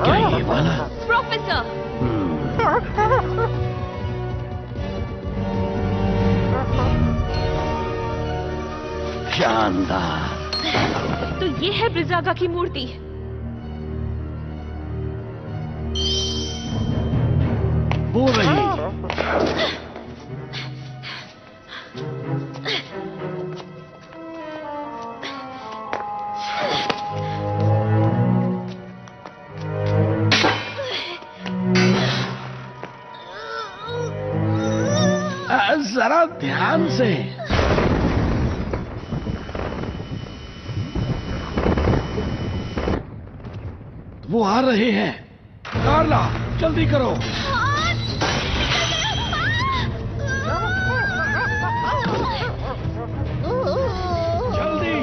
क्या ये वाला? प्रोफेसर, शानदार। तो ये है ब्रिजागा की मूर्ति। बोल रही। जरा ध्यान से। वो आ रहे हैं। कार्ला, जल्दी करो। जल्दी।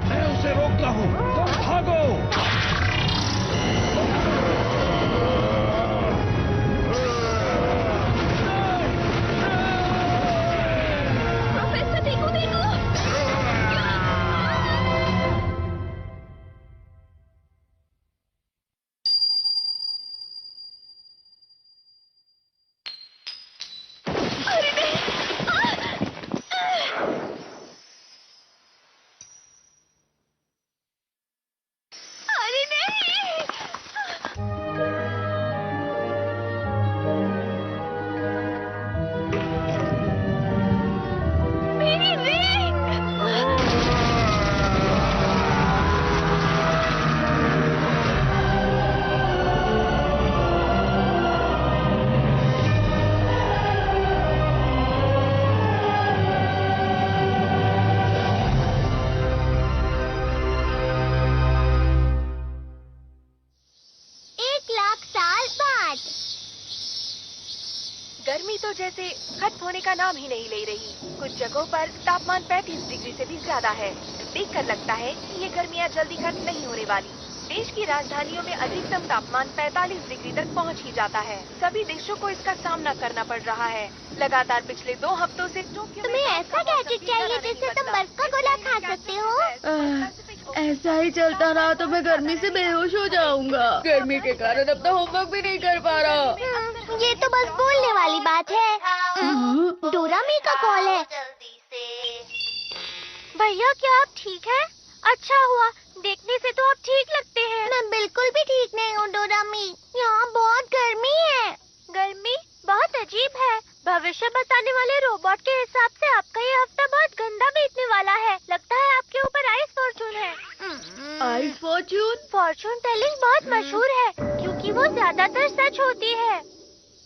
मैं उसे रोकता हूँ, तुम भागो। प्रोफेसर, देखो देखो। अरे नहीं। अरे नहीं। मेरी रिंग। गर्मी तो जैसे खत्म होने का नाम ही नहीं ले रही। कुछ जगहों पर तापमान 35 डिग्री से भी ज्यादा है। देखकर लगता है कि ये गर्मियाँ जल्दी खत्म नहीं होने वाली। देश की राजधानियों में अधिकतम तापमान 45 डिग्री तक पहुंच ही जाता है। सभी देशों को इसका सामना करना पड़ रहा है। लगातार पिछले 2 हफ्तों से टोक्यो में तुम्हें ऐसा गैजेट चाहिए जिससे तुम बर्फ का गोला खा सकते हो? ऐसा ही चलता रहा तो मैं गर्मी से बेहोश हो जाऊंगा। गर्मी के कारण अपना होमवर्क भी नहीं कर पा रहा। ये तो बस बोलने वाली बात है। डोरामी का कॉल है। भैया, क्या आप ठीक हैं? अच्छा हुआ, देखने से तो आप ठीक लगते हैं। मैं बिल्कुल भी ठीक नहीं हूँ डोरामी। यहाँ बहुत गर्मी है। गर्मी बहुत अजीब है। भविष्य बताने वाले रोबोट के हिसाब से आपका ये हफ्ता बहुत गंदा बीतने वाला है। लगता है आपके ऊपर आइस फॉर्चून है। Ice Fortune? फॉर्चून टेलिंग बहुत मशहूर है क्योंकि वो ज्यादातर सच होती है।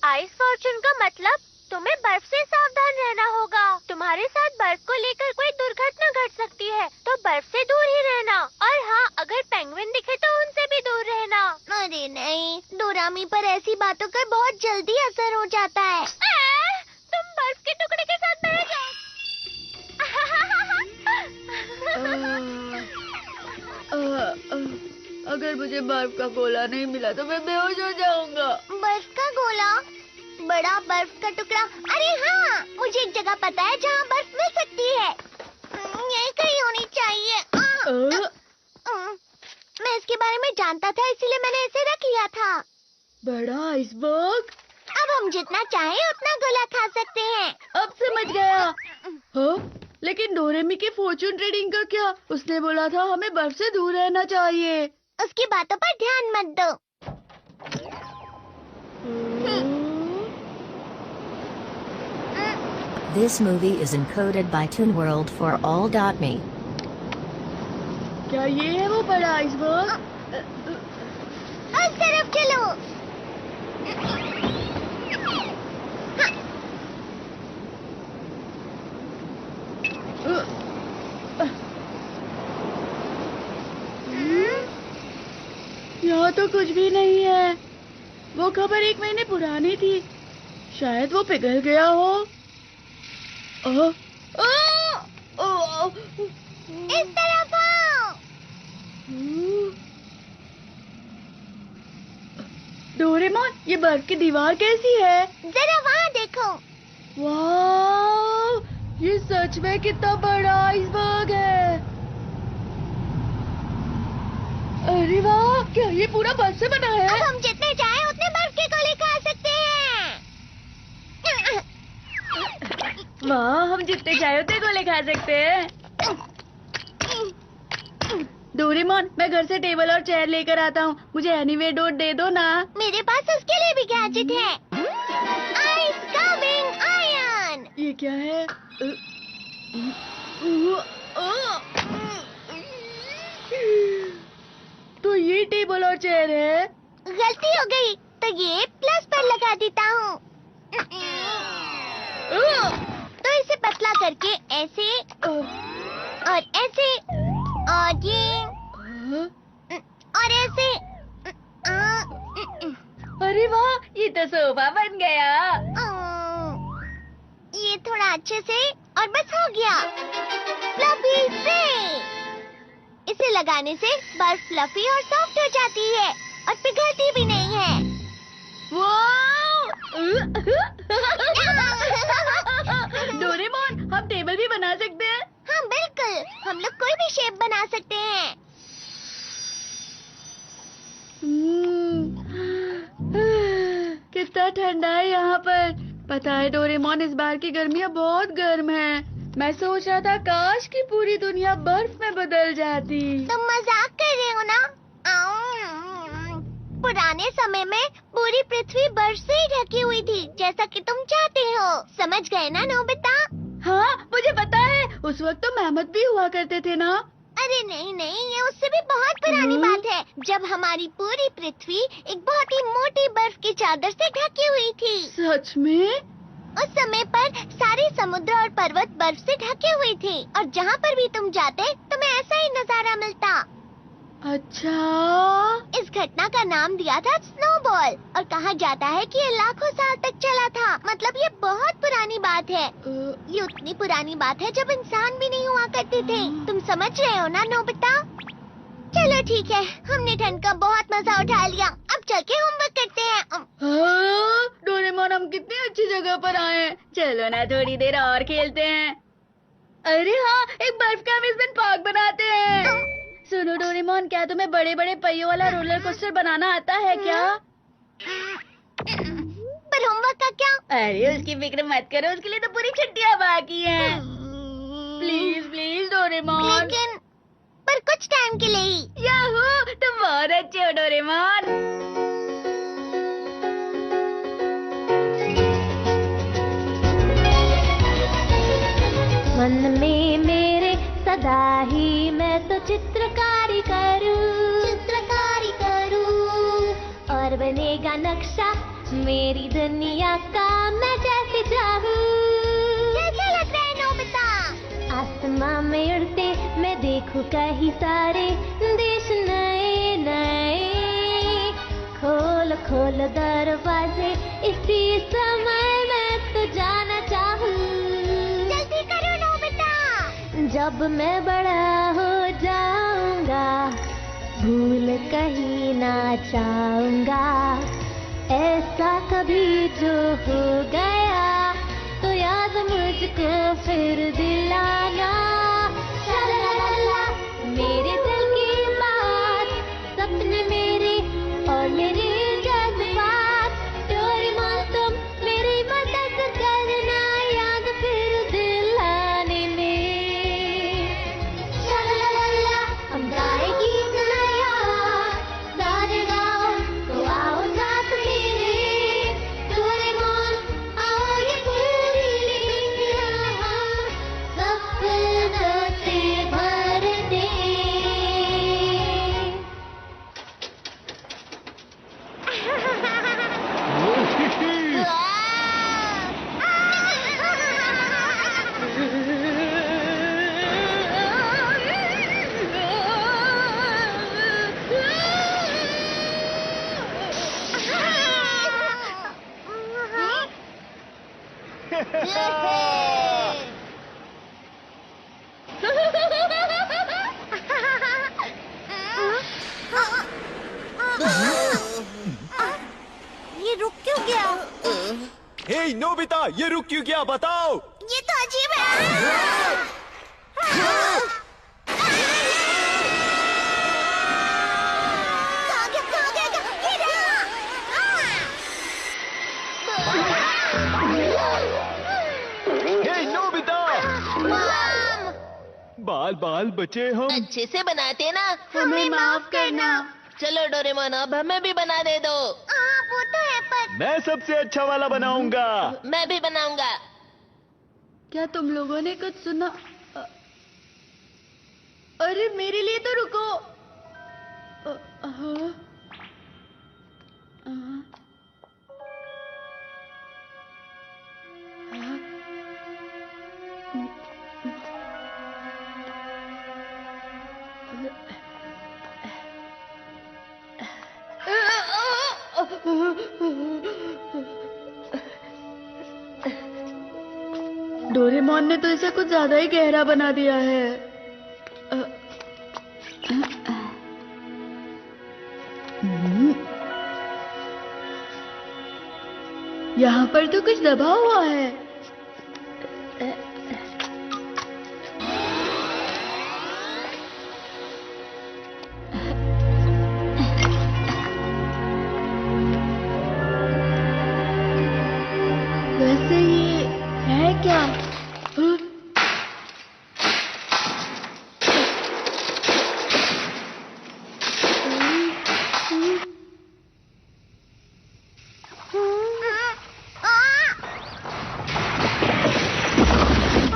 आइस फॉर्चून का मतलब तुम्हें बर्फ से सावधान रहना होगा। तुम्हारे साथ बर्फ को लेकर कोई दुर्घटना घट सकती है, तो बर्फ से दूर ही रहना। और हाँ, अगर पेंगुइन दिखे तो उनसे भी दूर रहना। अरे नहीं, डोरामी पर ऐसी बातों का बहुत जल्दी असर हो जाता है। तुम बर्फ के टुकड़े के साथ बह जाओ। अगर मुझे बर्फ का गोला नहीं मिला तो मैं बेहोश हो जाऊंगा। बर्फ का गोला? बड़ा बर्फ का टुकड़ा? अरे हाँ, मुझे एक जगह पता है जहाँ बर्फ मिल सकती है। यही कहीं होनी चाहिए। मैं इसके बारे में जानता था, इसीलिए मैंने इसे रख लिया था। बड़ा आइसबर्ग? अब हम जितना चाहें उतना गोला खा सकते हैं। अब समझ गया। हाँ? लेकिन डोरेमी के फॉर्चून रीडिंग का क्या? उसने बोला था हमें बर्फ से दूर रहना चाहिए। उसकी बातों पर ध्यान मत दो। This movie is encoded by ToonWorld for all.me. क्या ये है वो बड़ा आइसबर्ग? उस तरफ चलो। यहाँ तो कुछ भी नहीं है। वो खबर 1 महीने पुरानी थी। शायद वो पिघल गया हो। इस तरफ आओ। डोरेमोन, ये बर्फ की दीवार कैसी है? जरा वहाँ देखो। वाह, ये सच में कितना बड़ा आइसबर्ग है। अरे वाह, क्या ये पूरा बर्फ से बना है? अब हम जितने चाहे उतने बर्फ के गोले खा सकते हैं। वाह, हम जितने चाहे उतने गोले खा सकते हैं। डोरेमोन, मैं घर से टेबल और चेयर लेकर आता हूँ। मुझे एनीवे डोर दे दो ना। मेरे पास उसके लिए भी गैजेट है। Ice curving iron. ये क्या है? तो ये टेबल और चेयर है। गलती हो गई, तो ये प्लस पर लगा देता हूँ। तो इसे पतला करके ऐसे और ऐसे और ये और ऐसे। अरे वाह, ये तो सोफा बन गया। ये थोड़ा अच्छे से और बस हो गया। फ्लफी से इसे लगाने से बर्फ फ्लफी और सॉफ्ट हो जाती है और पिघलती भी नहीं है। डोरेमोन, हम टेबल भी बना सकते हैं। हाँ बिल्कुल, हम लोग कोई भी शेप बना सकते हैं। कितना ठंडा है यहाँ पर। पता है डोरेमोन, इस बार की गर्मियाँ बहुत गर्म हैं। मैं सोच रहा था काश कि पूरी दुनिया बर्फ में बदल जाती। तुम मजाक कर रहे हो ना? पुराने समय में पूरी पृथ्वी बर्फ से ही ढकी हुई थी, जैसा कि तुम चाहते हो। समझ गए ना नोबिता? हाँ, मुझे पता है। उस वक्त तो मेहमत भी हुआ करते थे ना। अरे नहीं नहीं, ये उससे भी बहुत पुरानी बात है, जब हमारी पूरी पृथ्वी एक बहुत ही मोटी बर्फ की चादर से ढकी हुई थी। सच में? उस समय पर सारे समुद्र और पर्वत बर्फ से ढके हुए थे और जहाँ पर भी तुम जाते तुम्हें ऐसा ही नजारा मिलता। अच्छा, इस घटना का नाम दिया था स्नोबॉल और कहा जाता है कि ये लाखों साल तक चला था। मतलब ये बहुत पुरानी बात है। ये उतनी पुरानी बात है जब इंसान भी नहीं हुआ करते थे। तुम समझ रहे हो ना नोबिता? चलो ठीक है, हमने ठंड का बहुत मजा उठा लिया। अब चल के होमवर्क करते हैं। हाँ, डोरेमोन, हम कितनी अच्छी जगह पर आए हैं। चलो ना थोड़ी देर और खेलते हैं। अरे हाँ, एक बर्फ का अम्यूजमेंट पार्क बनाते हैं। सुनो डोरेमोन, क्या तुम्हें बड़े बड़े पहियों वाला रोलर कोस्टर बनाना आता है क्या? पर होमवर्क का क्या? अरे उसकी फिक्र मत करो, उसके लिए तो पूरी छुट्टियां बाकी हैं। Please please Doraemon. लेकिन पर कुछ टाइम के लिए ही। याहू, तुम बहुत अच्छे हो डोरेमोन। मन में मेरे सदा ही मैं तो चित्रकारी करूं और बनेगा नक्शा मेरी दुनिया का मैं जैसे चाहूं। कैसा लग रहा है नोबिता? आसमां में उड़ते मैं देखूं कहीं सारे देश नए नए। खोल खोल दरवाजे इसी समय मैं तो जाना चाहूं। जल्दी करो नोबिता। जब मैं बड़ा हो जाऊंगा भूल कहीं ना चाहूंगा। ऐसा कभी जो हो गया तो याद मुझको फिर दिलाना। शलाला, मेरे दिल की बात, सपने मेरे और मेरे जज्बात। डोरेमोन तुम मेरी मदद करना याद फिर दिलाने में। शलाला, हम गाए गीत नया सारे गाओ तो आओ साथ मेरे। डोरेमोन आओ ये पूरी दुनिया सपनों से भर दे। रुक क्यों गया? हे नोबिता, ये रुक क्यों गया बताओ? ये तो अजीब है। कहाँ गया? ये रहा। हे नोबिता, मॉम, बाल बाल बचे हम। अच्छे से बनाते ना। हमें माफ करना। चलो डोरेमोन, अब हमें भी बना दे दो। हाँ वो तो है पर मैं सबसे अच्छा वाला बनाऊंगा। मैं भी बनाऊंगा। क्या तुम लोगों ने कुछ सुना? अरे मेरे लिए तो रुको। हाँ। डोरेमोन ने तो इसे कुछ ज्यादा ही गहरा बना दिया है। यहाँ पर तो कुछ दबा हुआ है। वैसे ये है क्या?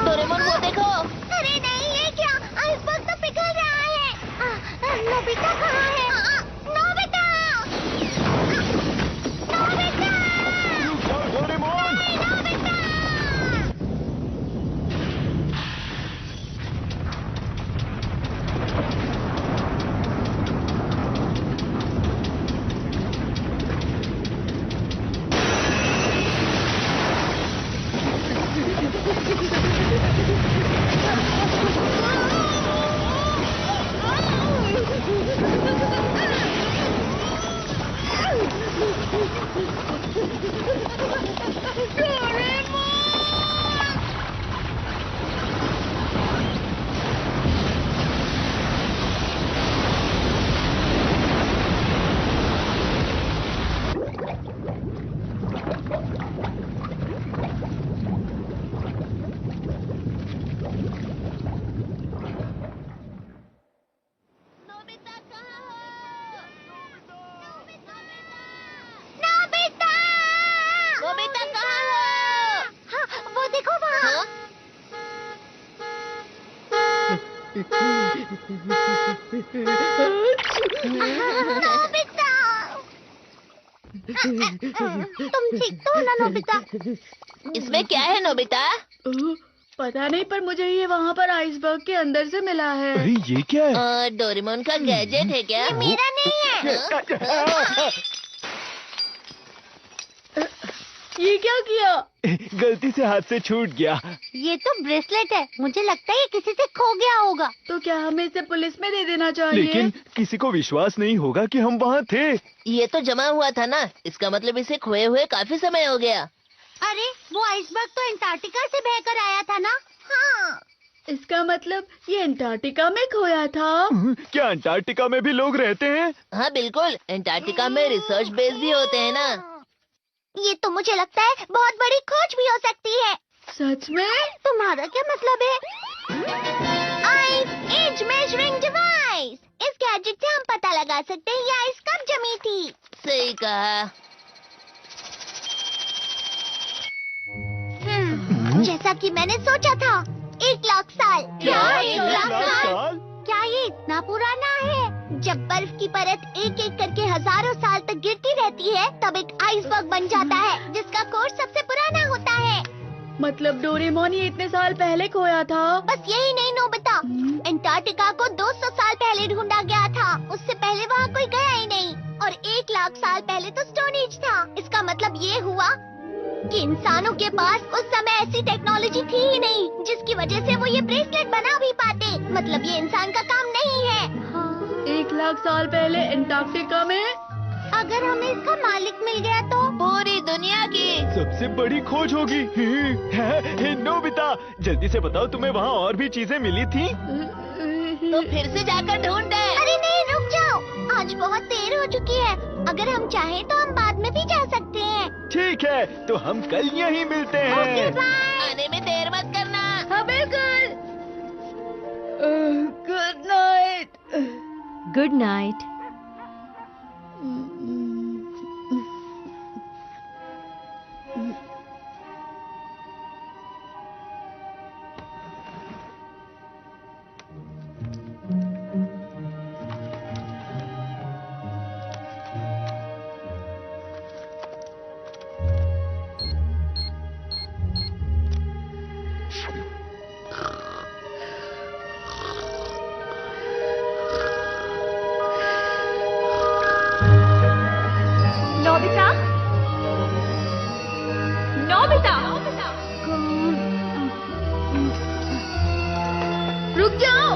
डोरेमोन वो देखो। अरे नहीं, ये क्या? आइसबर्ग तो पिघल रहा है। नोबिता कहाँ है? नोबिता! नोबिता! रुक जाओ डोरेमोन। नोबिता! नोबिता कहाँ हो? नोबिता! नोबिता कहाँ हो? हाँ, वो देखो वहाँ। हाँ? नोबिता! तुम ठीक तो हो ना नोबिता? इसमें क्या है नोबिता? पता नहीं, पर मुझे ये वहाँ पर आइसबर्ग के अंदर से मिला है। अरे ये क्या है? डोरेमोन का गैजेट है क्या? मेरा नहीं है। ये क्या किया? गलती से हाथ से छूट गया। ये तो ब्रेसलेट है। मुझे लगता है ये किसी से खो गया होगा। तो क्या हमें इसे पुलिस में दे देना चाहिए? लेकिन किसी को विश्वास नहीं होगा कि हम वहाँ थे। ये तो जमा हुआ था ना, इसका मतलब इसे खोए हुए काफी समय हो गया। अरे वो आइसबर्ग तो अंटार्कटिका से बहकर आया था ना? हाँ। इसका मतलब ये अंटार्कटिका में खोया था। क्या अंटार्कटिका में भी लोग रहते हैं? हाँ बिल्कुल, अंटार्कटिका में रिसर्च बेस भी होते हैं ना। ये तो मुझे लगता है बहुत बड़ी खोज भी हो सकती है। सच में? तुम्हारा क्या मतलब है? Ice age measuring device. इस गैजेट से हम पता लगा सकते हैं ये आइस कब जमी थी। सही कहा। जैसा कि मैंने सोचा था, 1 लाख साल। क्या? 1 लाख साल? क्या ये इतना पुराना है? जब बर्फ की परत एक एक करके हजारों साल तक गिरती रहती है, तब एक आइसबर्ग बन जाता है, जिसका कोर्स सबसे पुराना होता है। मतलब डोरेमोन ये इतने साल पहले खोया था? बस यही नहीं नोबिता, अंटार्कटिका को 200 साल पहले ढूंढा गया था। उससे पहले वहाँ कोई गया ही नहीं। और 1 लाख साल पहले तो स्टोन एज था। इसका मतलब ये हुआ कि इंसानों के पास उस समय ऐसी टेक्नोलॉजी थी ही नहीं जिसकी वजह से वो ये ब्रेसलेट बना भी पाते। मतलब ये इंसान का काम नहीं है। 1 लाख साल पहले अंटार्कटिका में? अगर हमें इसका मालिक मिल गया तो? ओ सबसे बड़ी खोज होगी। नोबिता, जल्दी से बताओ, तुम्हें वहाँ और भी चीजें मिली थी? तो फिर से जाकर ढूंढ दे। अरे नहीं, रुक जाओ, आज बहुत देर हो चुकी है। अगर हम चाहें तो हम बाद में भी जा सकते हैं। ठीक है, तो हम कल यहीं मिलते हैं। आने में देर मत करना। हाँ बिल्कुल। Good night. Good night. Nobita, Nobita, रुक जाओ,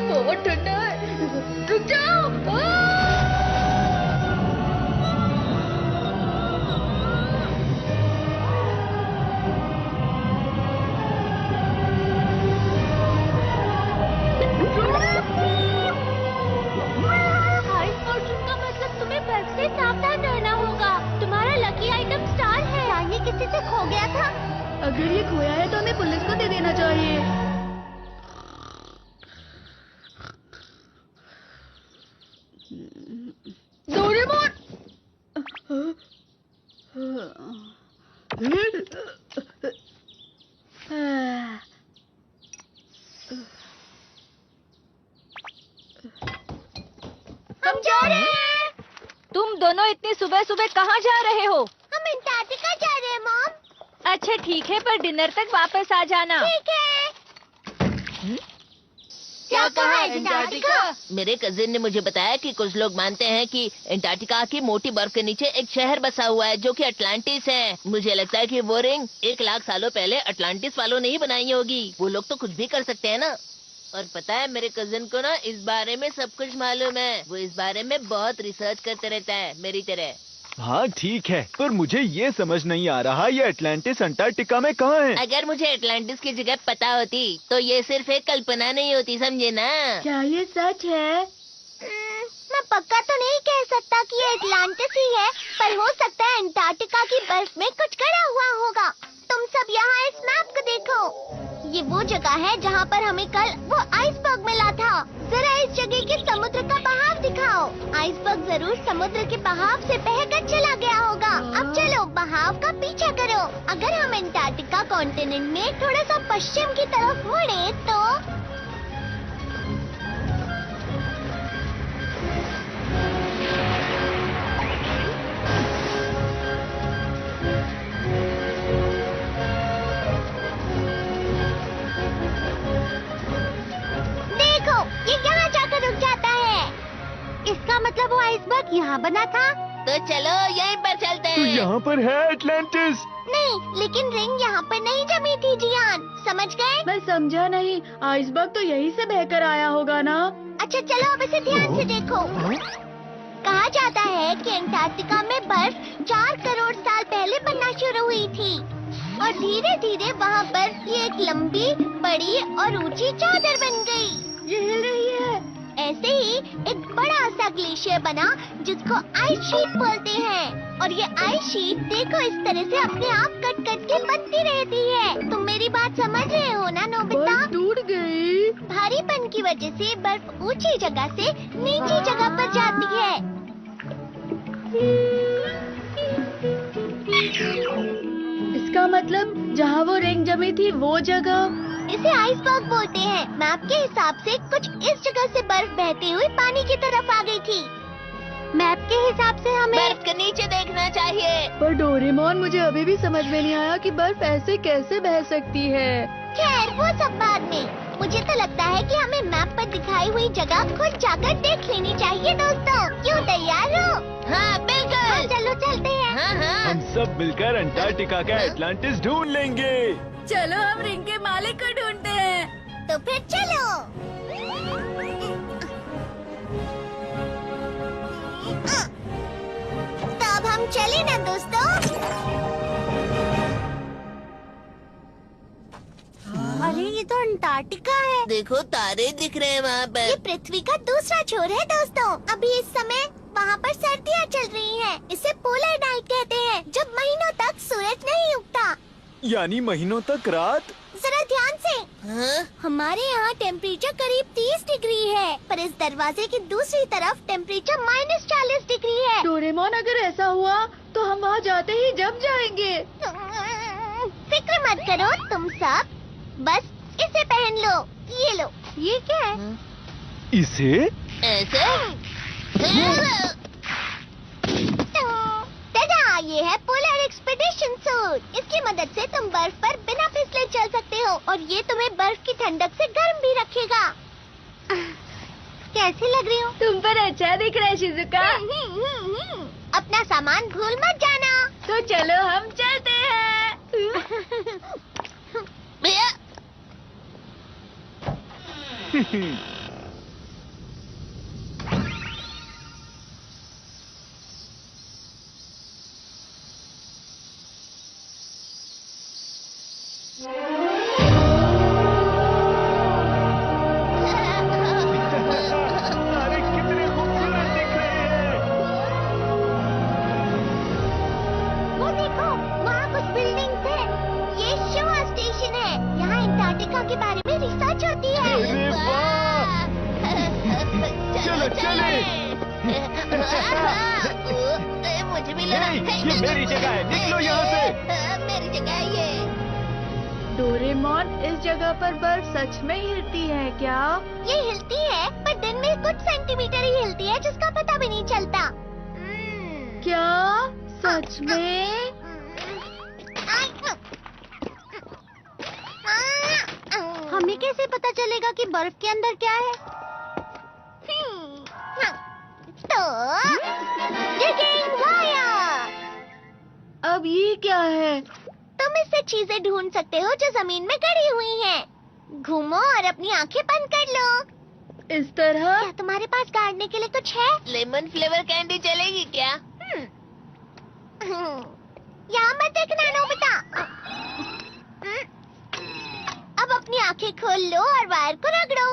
बहुत ठंडा है। रुक जाओ। आइस फॉर्चून का मतलब तुम्हें बर्फ से सावधान रहना होगा। तुम्हारा लकी आइटम स्टार है। ये किसी से खो गया था। अगर ये खोया है तो हमें पुलिस को दे देना चाहिए। डोरेमोन! हम जा रहे हैं। तुम दोनों इतनी सुबह सुबह कहाँ जा रहे हो? हम अंटार्कटिका जा रहे हैं मॉम। अच्छा ठीक है, पर डिनर तक वापस आ जाना। ठीक है। क्या कहा अंटार्कटिका? मेरे कजिन ने मुझे बताया कि कुछ लोग मानते हैं कि अंटार्कटिका की मोटी बर्फ के नीचे एक शहर बसा हुआ है जो कि अटलांटिस है। मुझे लगता है कि वो रिंग 1 लाख सालों पहले अटलांटिस वालों ने ही बनाई होगी। वो लोग तो कुछ भी कर सकते हैं ना। और पता है, मेरे कजिन को ना इस बारे में सब कुछ मालूम है। वो इस बारे में बहुत रिसर्च करते रहता है, मेरी तरह। हाँ ठीक है, पर मुझे ये समझ नहीं आ रहा, ये अटलांटिस अंटार्कटिका में कहाँ है? अगर मुझे अटलांटिस की जगह पता होती तो ये सिर्फ एक कल्पना नहीं होती, समझे ना? क्या ये सच है? मैं पक्का तो नहीं कह सकता कि ये अटलांटिस ही है, पर हो सकता है अंटार्कटिका की बर्फ में कुछ गड़ा हुआ होगा। तुम सब यहाँ इस मैप को देखो। ये वो जगह है जहाँ पर हमें कल वो आइसबर्ग मिला था। जरा इस जगह के समुद्र का बहाव दिखाओ। आइसबर्ग जरूर समुद्र के बहाव से बहकर चला गया होगा। अब चलो बहाव का पीछा करो। अगर हम अंटार्कटिका कॉन्टिनेंट में थोड़ा सा पश्चिम की तरफ मुड़े तो ये यहाँ जाकर रुक जाता है। इसका मतलब वो आइसबर्ग यहाँ बना था। तो चलो यहीं पर चलते तो हैं। यहाँ पर है अटलांटिस। नहीं, लेकिन रिंग यहाँ पर नहीं जमी थी जियान, समझ गए? मैं समझा नहीं। आइसबर्ग तो यहीं से बहकर आया होगा ना? अच्छा चलो अब इसे ध्यान से देखो। कहा जाता है कि अंटार्कटिका में बर्फ 4 करोड़ साल पहले बनना शुरू हुई थी और धीरे धीरे वहाँ बर्फ की एक लंबी, बड़ी और ऊंची चादर बन गई। ये हिल रही है। ऐसे ही एक बड़ा सा ग्लेशियर बना जिसको आइस शीट बोलते हैं। और ये आइस शीट देखो इस तरह से अपने आप कट कट के बनती रहती है। तुम मेरी बात समझ रहे हो ना नोबिता? बर्फ टूट गई। भारीपन की वजह से बर्फ ऊंची जगह से नीची जगह पर जाती है। इसका मतलब जहाँ वो रिंग जमी थी वो जगह। इसे आइसबर्ग बोलते हैं। मैप के हिसाब से कुछ इस जगह से बर्फ बहती हुई पानी की तरफ आ गई थी। मैप के हिसाब से हमें बर्फ के नीचे देखना चाहिए। पर डोरेमोन, मुझे अभी भी समझ में नहीं आया कि बर्फ ऐसे कैसे बह सकती है। खैर वो सब बाद में। मुझे तो लगता है कि हमें मैप पर दिखाई हुई जगह खुद जाकर देख लेनी चाहिए दोस्तों। क्यों, तैयार हो? हाँ बिल्कुल। चलो चलते हैं। हाँ हाँ। हम सब मिलकर अंटार्कटिका का अटलांटिस ढूंढ लेंगे। चलो हम रिंग के मालिक को ढूंढते हैं। तो फिर चलो। तो अब हम चले ना दोस्तों। अंटार्कटिका है। देखो तारे दिख रहे हैं वहाँ ये पर। पृथ्वी का दूसरा छोर है दोस्तों। अभी इस समय वहाँ पर सर्दियाँ चल रही हैं। इसे पोलर नाइट कहते हैं, जब महीनों तक सूरज नहीं उगता। यानी महीनों तक रात। जरा ध्यान से, हाँ? हमारे यहाँ टेम्परेचर करीब 30 डिग्री है, पर इस दरवाजे की दूसरी तरफ टेम्परेचर -40 डिग्री है। डोरेमोन, अगर ऐसा हुआ तो हम वहाँ जाते ही जम जाएंगे। फिक्र मत करो तुम सब, बस इसे पहन लो। ये लो। ये क्या है? इसे? ऐसे? दादा, ये है पोलर एक्सपीडिशन सूट। इसकी मदद से तुम बर्फ पर बिना फिसले चल सकते हो, और ये तुम्हें बर्फ की ठंडक से गर्म भी रखेगा। कैसी लग रही हूँ? तुम पर अच्छा दिख रहा है शिजुका। अपना सामान भूल मत जाना। तो चलो हम चलते हैं। भैया अरे कितने खूबसूरत दिख रहे हैं। वो देखो, वहाँ कुछ बिल्डिंग्स हैं। ये शिवा स्टेशन है। यहाँ अंटार्कटिका के बारे में रिसर्च होती है। अरे वाह! चलो चले। मुझे भी लगा। ये मेरी जगह है, निकलो यहाँ से। मेरी जगह है ये। डोरेमोन, इस जगह पर बर्फ सच में हिलती है क्या? ये हिलती है, पर दिन में कुछ सेंटीमीटर ही हिलती है, जिसका पता भी नहीं चलता। क्या सच में? हमें कैसे पता चलेगा कि बर्फ के अंदर क्या है? तो digging wire। अब ये क्या है? तुम इससे चीजें ढूंढ सकते हो जो जमीन में गड़ी हुई हैं। घूमो और अपनी आंखें बंद कर लो। इस तरह? क्या तुम्हारे पास गाड़ने के लिए कुछ है? लेमन फ्लेवर कैंडी चलेगी क्या? यहाँ मत देखना नोबिता। अब अपनी आंखें खोल लो और वायर को रगड़ो।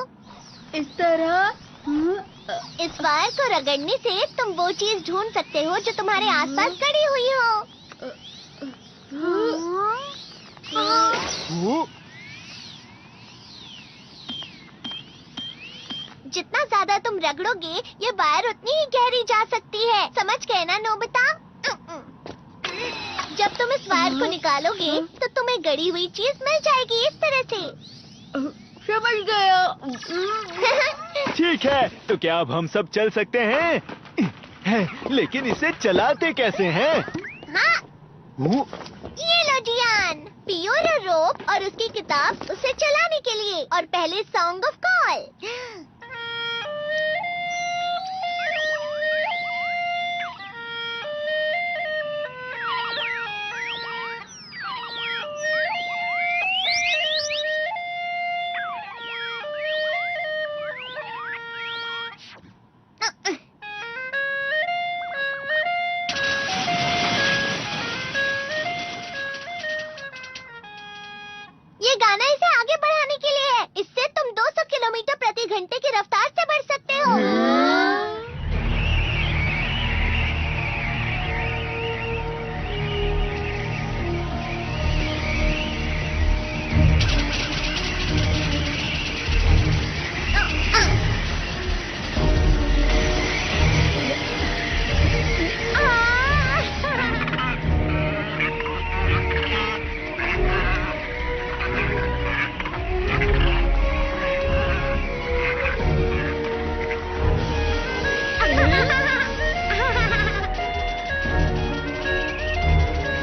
इस तरह? इस वायर को रगड़ने से तुम वो चीज ढूंढ सकते हो जो तुम्हारे आसपास गड़ी हुई हो। वो जितना ज्यादा तुम रगड़ोगे, ये वायर उतनी ही गहरी जा सकती है। समझ गए ना नोबिता? जब तुम इस वायर को निकालोगे तो तुम्हें गड़ी हुई चीज मिल जाएगी, इस तरह से। समझ गया। ठीक है, तो क्या अब हम सब चल सकते हैं? लेकिन इसे चलाते कैसे हैं? हाँ, वो ये लो जियान, पियो लो रोप और उसकी किताब उसे चलाने के लिए। और पहले सॉन्ग ऑफ कॉल। ये गाना इसे आगे बढ़ाने के लिए है। इससे तुम 200 किलोमीटर प्रति घंटे की रफ्तार से बढ़ सकते हो।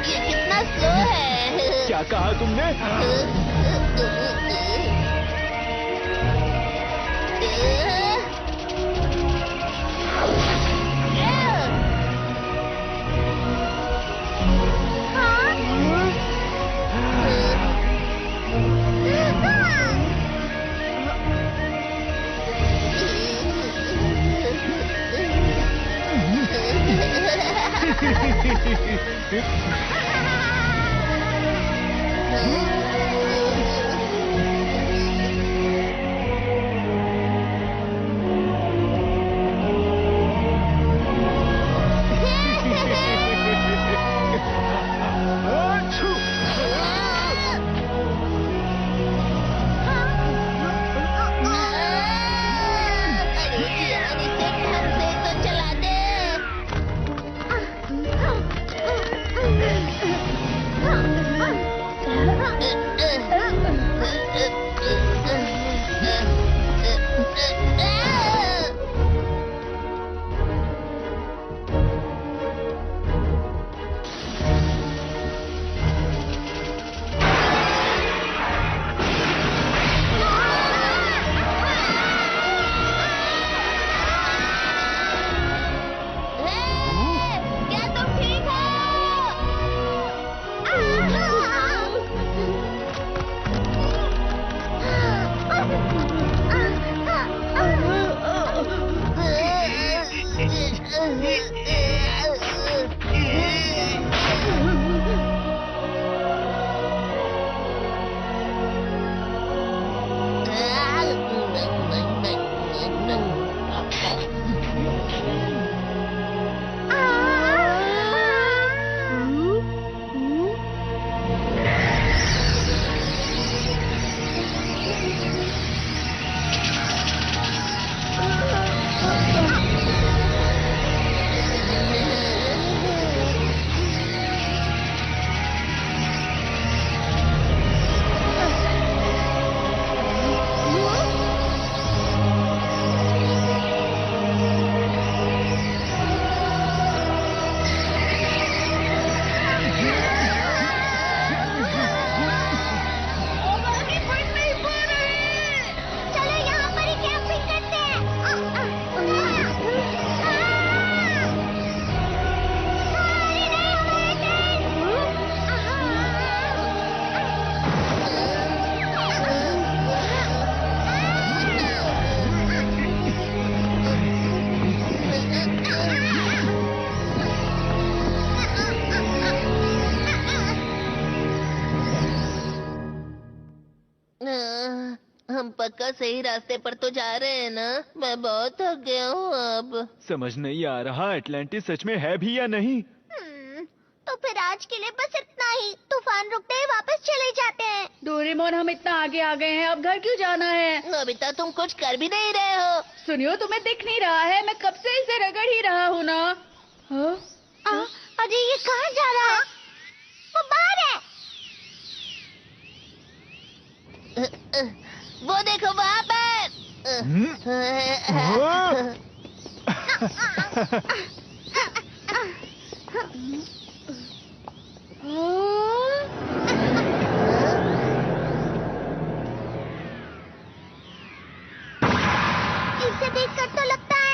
ये कितना स्लो है। क्या कहा तुमने? हम पक्का सही रास्ते पर तो जा रहे हैं ना? मैं बहुत थक गया हूँ अब। समझ नहीं आ रहा अटलांटिस सच में है भी या नहीं। तो फिर आज के लिए बस इतना ही। तूफान रुकते ही वापस चले जाते हैं। डोरेमोन, हम इतना आगे आ गए हैं, अब घर क्यों जाना है? नोबिता, तुम कुछ कर भी नहीं रहे हो। सुनियो, तुम्हें दिख नहीं रहा है? मैं कब से इसे रगड़ ही रहा हूँ ना। हाँ? अरे ये कहाँ जा रहा है? वो बाहर है। वो देखो वहाँ पर। इसे देखकर तो लगता है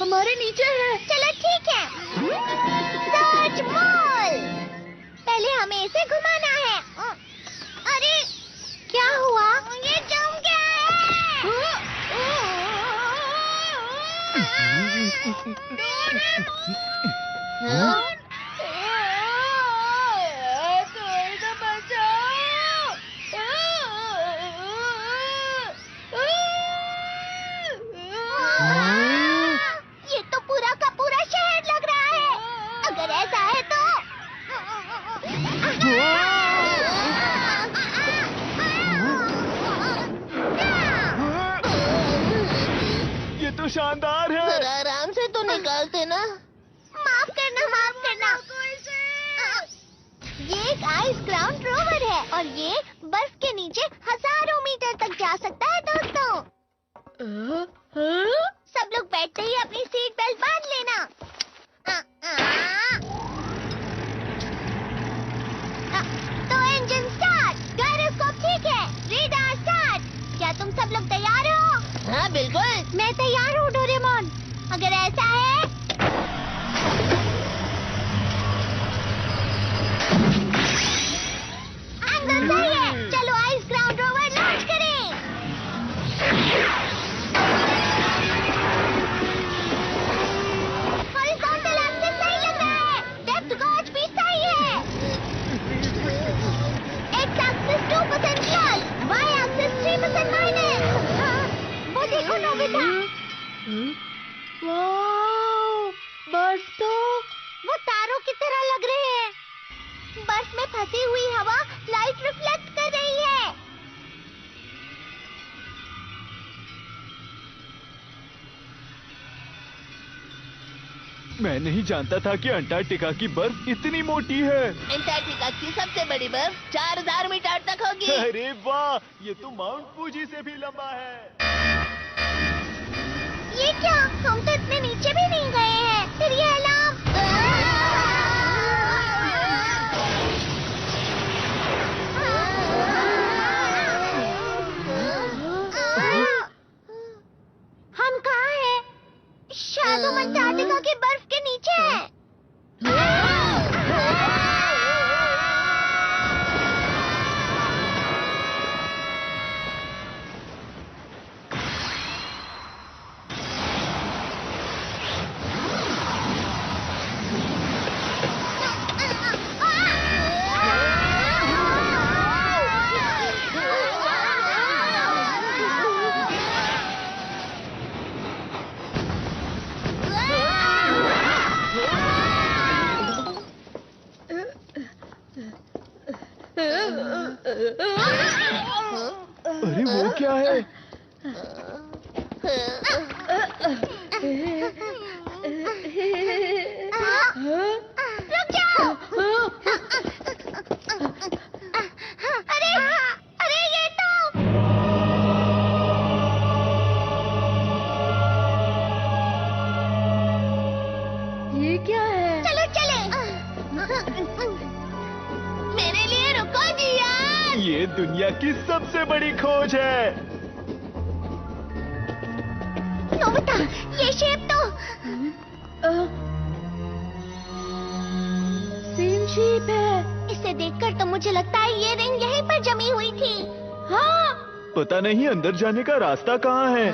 हमारे नीचे है। चलो ठीक है। Search mall. पहले हमें इसे घुमाना है। अरे क्या हुआ? ये जम गया है। ये तो पूरा का पूरा शहर लग रहा है। अगर ऐसा है तो ये तो शानदार है। जरा आराम से तो निकालते ना। माफ करना, माफ करना। ये एक आइस ग्राउंड रोवर है और ये बर्फ के नीचे हजारों मीटर तक जा सकता है दोस्तों। सब लोग बैठते ही अपनी सीट बेल्ट बांध लेना। तो इंजन स्टार्ट, गायरोस्कोप ठीक है, रेडार स्टार्ट। क्या तुम सब लोग तैयार हो? हाँ बिल्कुल। मैं तैयार हूँ डोरेमोन। अगर ऐसा है एंगल सही है। चलो आइस ग्राउंड रोवर लॉन्च करें। हॉरिजॉन्टल एक्सिस सही लग रहा है। डेप्थ गॉज भी सही है। X axis 2% plus, Y axis 3% minus. वो देखो नोबिता। वाओ, बर्फ तो वो तारों की तरह लग रहे हैं। बर्फ में फंसी हुई हवा लाइट रिफ्लेक्ट कर रही है। मैं नहीं जानता था कि अंटार्कटिका की बर्फ इतनी मोटी है। अंटार्कटिका की सबसे बड़ी बर्फ 4000 मीटर तक होगी। अरे वाह, ये तो माउंट फूजी से भी लंबा है। ये क्या? हम तो इतने नीचे भी नहीं गए हैं। फिर ये अलार्म। हम कहाँ हैं? शायद हम अंटार्कटिका की बर्फ के नीचे हैं। अरे वो क्या है? रुक जाओ। अरे अरे ये तो ये क्या है? चलो चले। मेरे लिए रुको जी यार। ये दुनिया की सबसे बड़ी खोज है। नोबिता, ये शेप तो सेम शेप है। इसे देखकर तो मुझे लगता है ये रिंग यहीं पर जमी हुई थी। हाँ, पता नहीं अंदर जाने का रास्ता कहाँ है।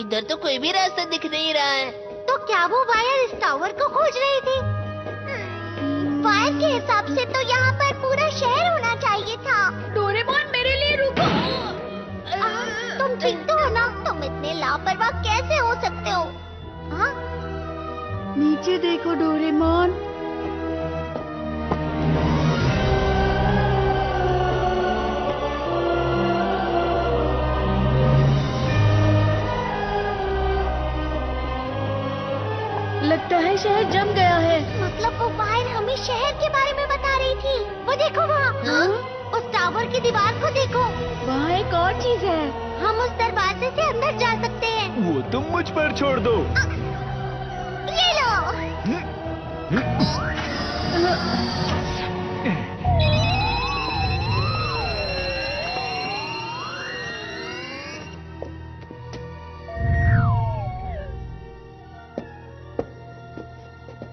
इधर तो कोई भी रास्ता दिख नहीं रहा है। तो क्या वो वायर इस टावर को खोज रही थी? वायर के हिसाब से तो यहाँ पर पूरा शहर होना चाहिए था। नीचे देखो डोरेमोन। लगता है शहर जम गया है। मतलब वो बाहर हमें शहर के बारे में बता रही थी। वो देखो वहाँ, उस टावर की दीवार को देखो। वहाँ एक और चीज है। हम उस दरवाजे से अंदर जा सकते हैं। वो तुम मुझ पर छोड़ दो। ये लो।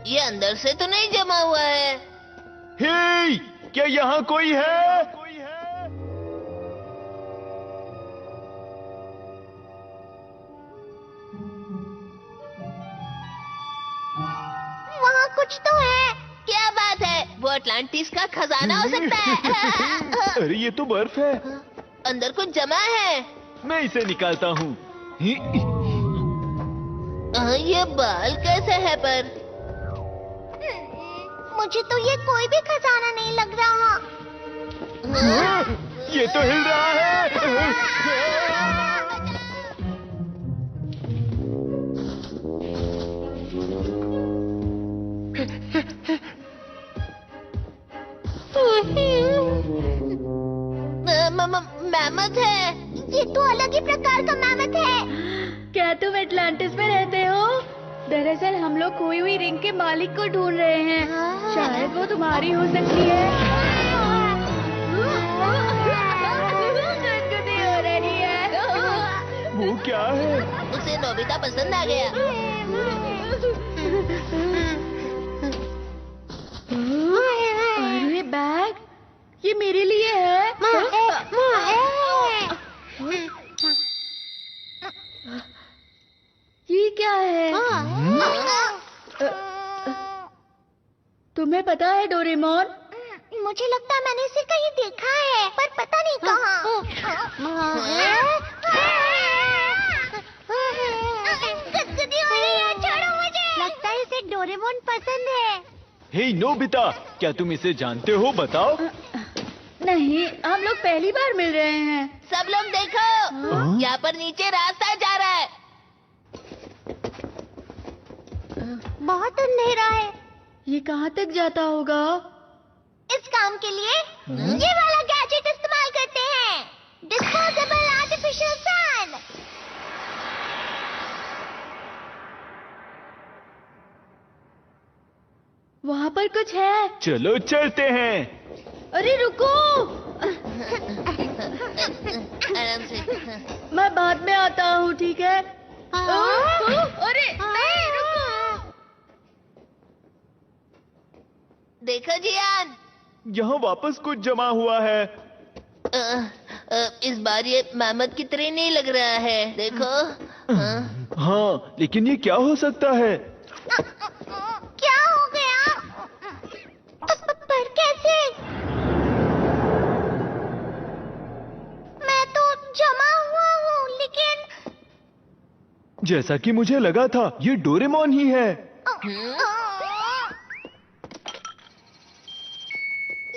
ये अंदर से तो नहीं जमा हुआ है। हे, क्या यहाँ कोई है? वहाँ कुछ तो है। क्या बात है? वो अटलांटिस का खजाना हो सकता है। अरे ये तो बर्फ है। अंदर कुछ जमा है। मैं इसे निकालता हूँ। ये बाल कैसे है पर? मुझे तो ये कोई भी खजाना नहीं लग रहा। ये तो हिल रहा है। मैमथ है। ये तो अलग ही प्रकार का मैमथ है। क्या तुम एटलांटिस में रहते हो? दरअसल हम लोग खोई हुई रिंग के मालिक को ढूंढ रहे हैं। शायद वो तुम्हारी हो सकती है। गुदगुदी हो रही है। वो क्या है? उसे नोबिता पसंद आ गया। अरे बैग, ये मेरे लिए है। ये क्या है? तुम्हें पता है डोरेमोन? मुझे लगता है मैंने इसे कहीं देखा है, पर पता नहीं कहाँ। गुदगुदी हो रही है, छोड़ो मुझे। लगता है इसे डोरेमोन पसंद है। हे नोबिता, क्या तुम इसे जानते हो? बताओ। नहीं, हम लोग पहली बार मिल रहे हैं। सब लोग देखो, यहाँ पर नीचे रास्ता जा रहा है। बहुत अंधेरा है। ये कहाँ तक जाता होगा? इस काम के लिए ये वाला गैजेट इस्तेमाल करते हैं। Disposable artificial sun. वहाँ पर कुछ है। चलो चलते हैं। अरे रुको, आराम से। मैं बाद में आता हूँ, ठीक है? अरे नहीं, रुको। देखो जियान, यहाँ वापस कुछ जमा हुआ है। इस बार ये मैमथ की तरह नहीं लग रहा है। देखो। हाँ, लेकिन ये क्या हो सकता है? क्या हो गया? पर कैसे? मैं तो जमा हुआ हूँ, लेकिन जैसा कि मुझे लगा था, ये डोरेमोन ही है।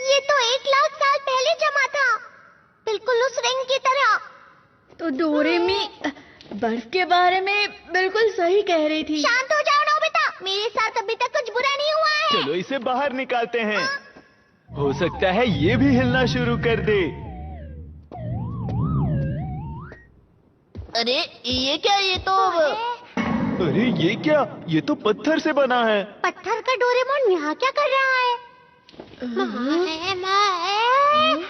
ये तो 1,00,000 साल पहले जमा था, बिल्कुल उस रिंग की तरह। तो डोरेमी बर्फ के बारे में बिल्कुल सही कह रही थी। शांत हो जाओ नोबिता, मेरे साथ अभी तक कुछ बुरा नहीं हुआ है। चलो इसे बाहर निकालते हैं। हो सकता है ये भी हिलना शुरू कर दे। अरे ये क्या? ये तो अरे ये क्या? ये तो पत्थर से बना है। पत्थर का डोरेमोन यहाँ क्या कर रहा है?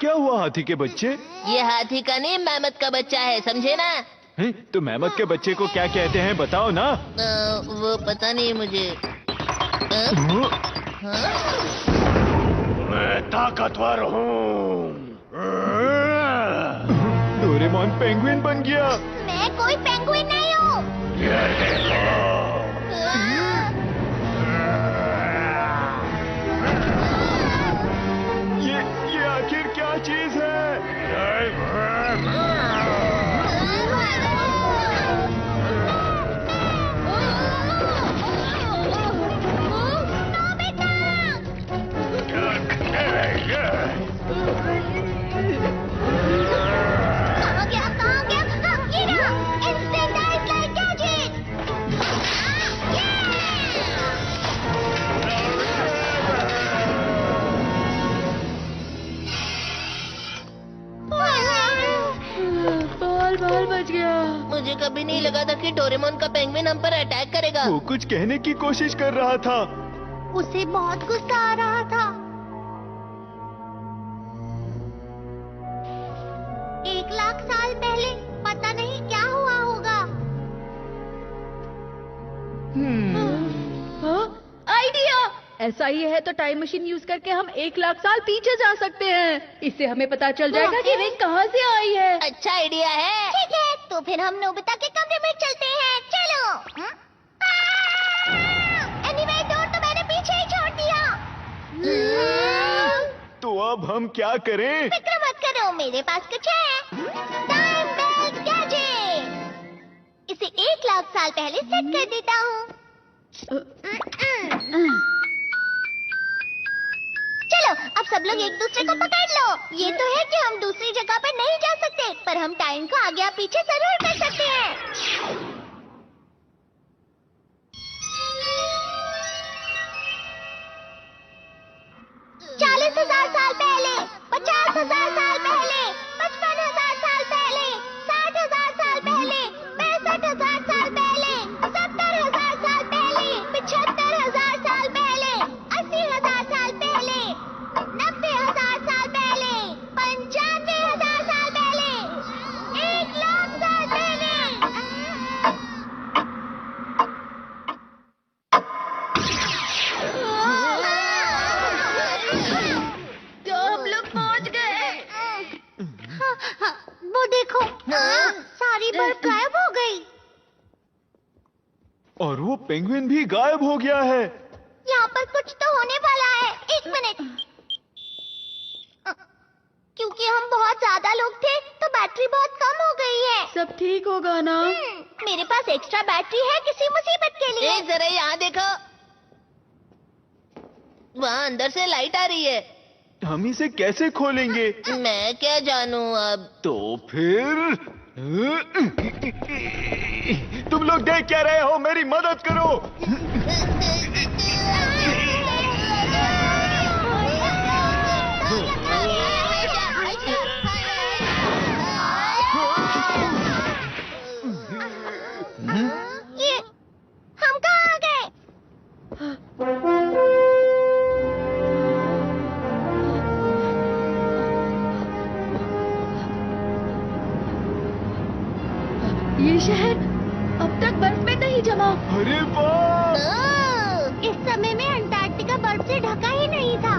क्या हुआ हाथी के बच्चे? ये हाथी का नहीं, मैमथ का बच्चा है, समझे ना? हैं? तो मेहमत के बच्चे को क्या कहते हैं, बताओ ना। वो पता नहीं मुझे। मैं ताकतवर हूँ। डोरेमोन पेंगुइन बन गया। मैं कोई पेंगुइन नहीं हूँ। ये देखो। ये आखिर क्या चीज है? लगा था कि डोरेमोन का पेंगुइन हम पर अटैक करेगा। वो कुछ कहने की कोशिश कर रहा था। उसे बहुत गुस्सा आ रहा था। 1,00,000 साल पहले पता नहीं क्या हुआ होगा। आइडिया! ऐसा ही है तो टाइम मशीन यूज करके हम 1,00,000 साल पीछे जा सकते हैं। इससे हमें पता चल जाएगा कि रिंग कहाँ से आई है। अच्छा आइडिया है। ठीक है, तो फिर हम नोबिता के कमरे में चलते हैं। चलो। एनीवे, डोर तो मैंने पीछे ही छोड़ दिया। तो अब हम क्या करें? फिक्र मत करो, मेरे पास कुछ है। Time belt gadget. इसे 1,00,000 साल पहले सेट कर देता हूँ। चलो, अब सब लोग एक दूसरे को पकड़ लो। ये तो है कि हम दूसरी जगह पर नहीं जा सकते, पर हम टाइम को आगे या पीछे जरूर कर सकते हैं। 40,000 साल पहले, 50,000 साल पहले, 55,000 साल पहले, 60,000 साल पहले, 65,000 साल पहले, 70,000 साल पहले, 75,000 साल पहले, 80,000 साल पहले, 90,000 साल पहले, 95,000 साल पहले, 1,00,000 साल पहले। तो हम लोग पहुँच गए। वो देखो, सारी बर्फ गायब हो गई। और वो पेंगुइन भी गायब हो गया है। यहाँ पर कुछ तो होने वाला है। 1 मिनट। क्योंकि हम बहुत ज्यादा लोग थे तो बैटरी बहुत कम हो गई है। सब ठीक होगा ना? मेरे पास एक्स्ट्रा बैटरी है किसी मुसीबत के लिए। जरा यहाँ देखो, वहाँ अंदर से लाइट आ रही है। हम इसे कैसे खोलेंगे? मैं क्या जानूँ अब। तो फिर तुम लोग देख क्या रहे हो? मेरी मदद करो। ये हम कहाँ आ गए? ये शहर अब तक बर्फ में नहीं जमा। अरे वाह! इस समय में अंटार्कटिका बर्फ से ढका ही नहीं था।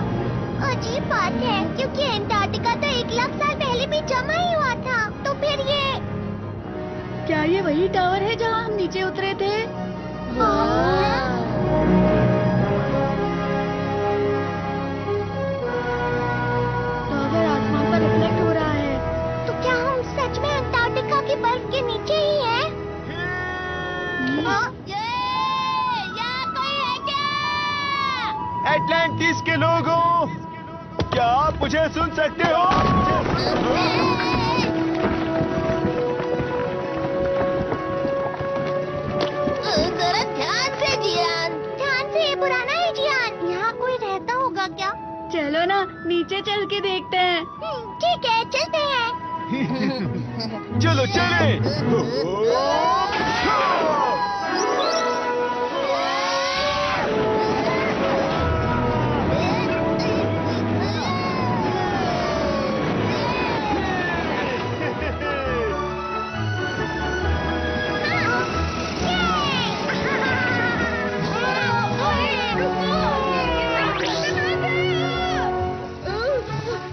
अजीब बात है, क्योंकि अंटार्कटिका तो 1,00,000 साल पहले भी जमा ही हुआ था। तो फिर ये क्या ये वही टावर है जहाँ हम नीचे उतरे थे? टावर आसमान पर रिफ्लेक्ट हो रहा है। तो क्या हम सच में अंटार्कटिका की बर्फ के नीचे ही हैं? यहाँ कोई है क्या? एटलांटिस के लोगों, क्या आप मुझे सुन सकते हो? जरा ध्यान से जियान। ध्यान से, ये पुराना है जियान। यहाँ कोई रहता होगा क्या? चलो ना, नीचे चल के देखते हैं। ठीक है, चलते हैं। चलो चले।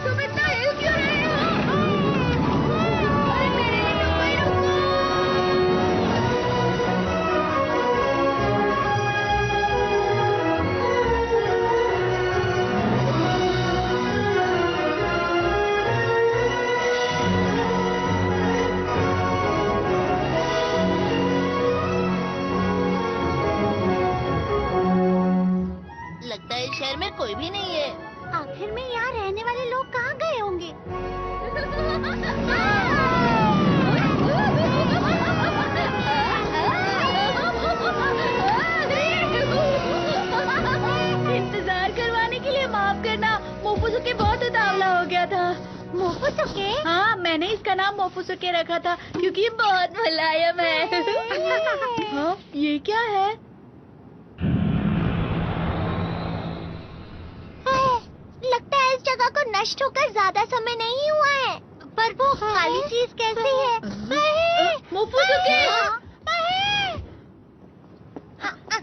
तुम इतना हिल क्यों रहे हो? अरे मेरे लिए रुको। लगता है इस शहर में कोई भी नहीं है। आखिर में यहाँ रहने वाले लोग कहाँ गए होंगे? इंतजार करवाने के लिए माफ करना, मोफुसु के बहुत उतावला हो गया था। मोफुसुके? हाँ, मैंने इसका नाम मोफुसुके रखा था क्योंकि ये बहुत मुलायम है। हाँ, ये क्या है? लगता है इस जगह को नष्ट होकर ज्यादा समय नहीं हुआ है। पर वो खाली चीज कैसी है? मोफुसुके!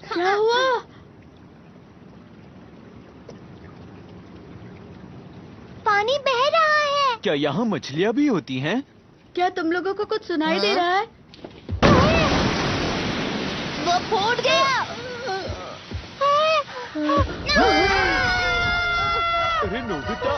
क्या हुआ? पानी बह रहा है। क्या यहाँ मछलियाँ भी होती हैं? क्या तुम लोगों को कुछ सुनाई दे रहा है? वो फूट गया। अरे नोबिता!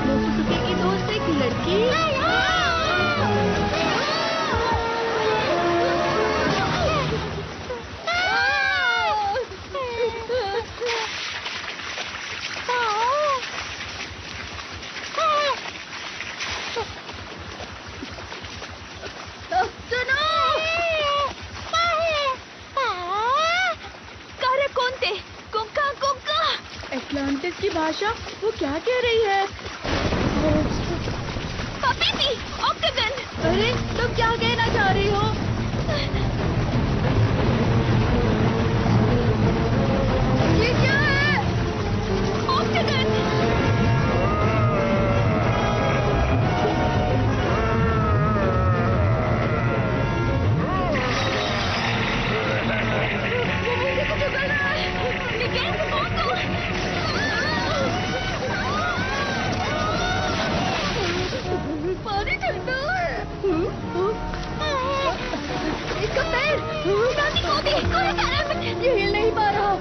मोफुसुके की दोस्त एक लड़की। सुनो! कोंते, कुंका कुंका। एटलांटिस की भाषा? वो क्या कह रही है? पपीती, ऑक्टागन। अरे, तुम क्या कहना चाह रही हो? ये क्या है? ऑक्टागन। पानी ठंडा है। इसका पैर! ये हिल नहीं पा रहा।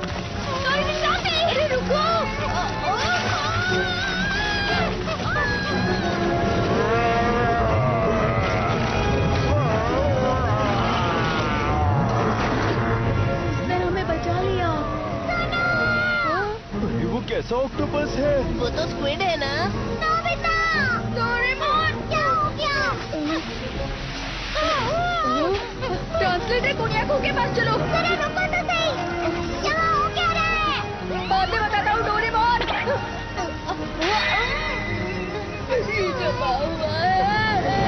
अरे रुको! उसने हमें बचा लिया। अरे वो कैसा ऑक्टोपस है? वो तो स्क्विड है ना? डोरेमोन, क्या हो गया? ट्रांसलेटर कोनियाको के पास चलो। जरा रुको तो सही। यहाँ हो क्या रहा है? बाद में बताता हूँ डोरेमोन। ये जमा हुआ है।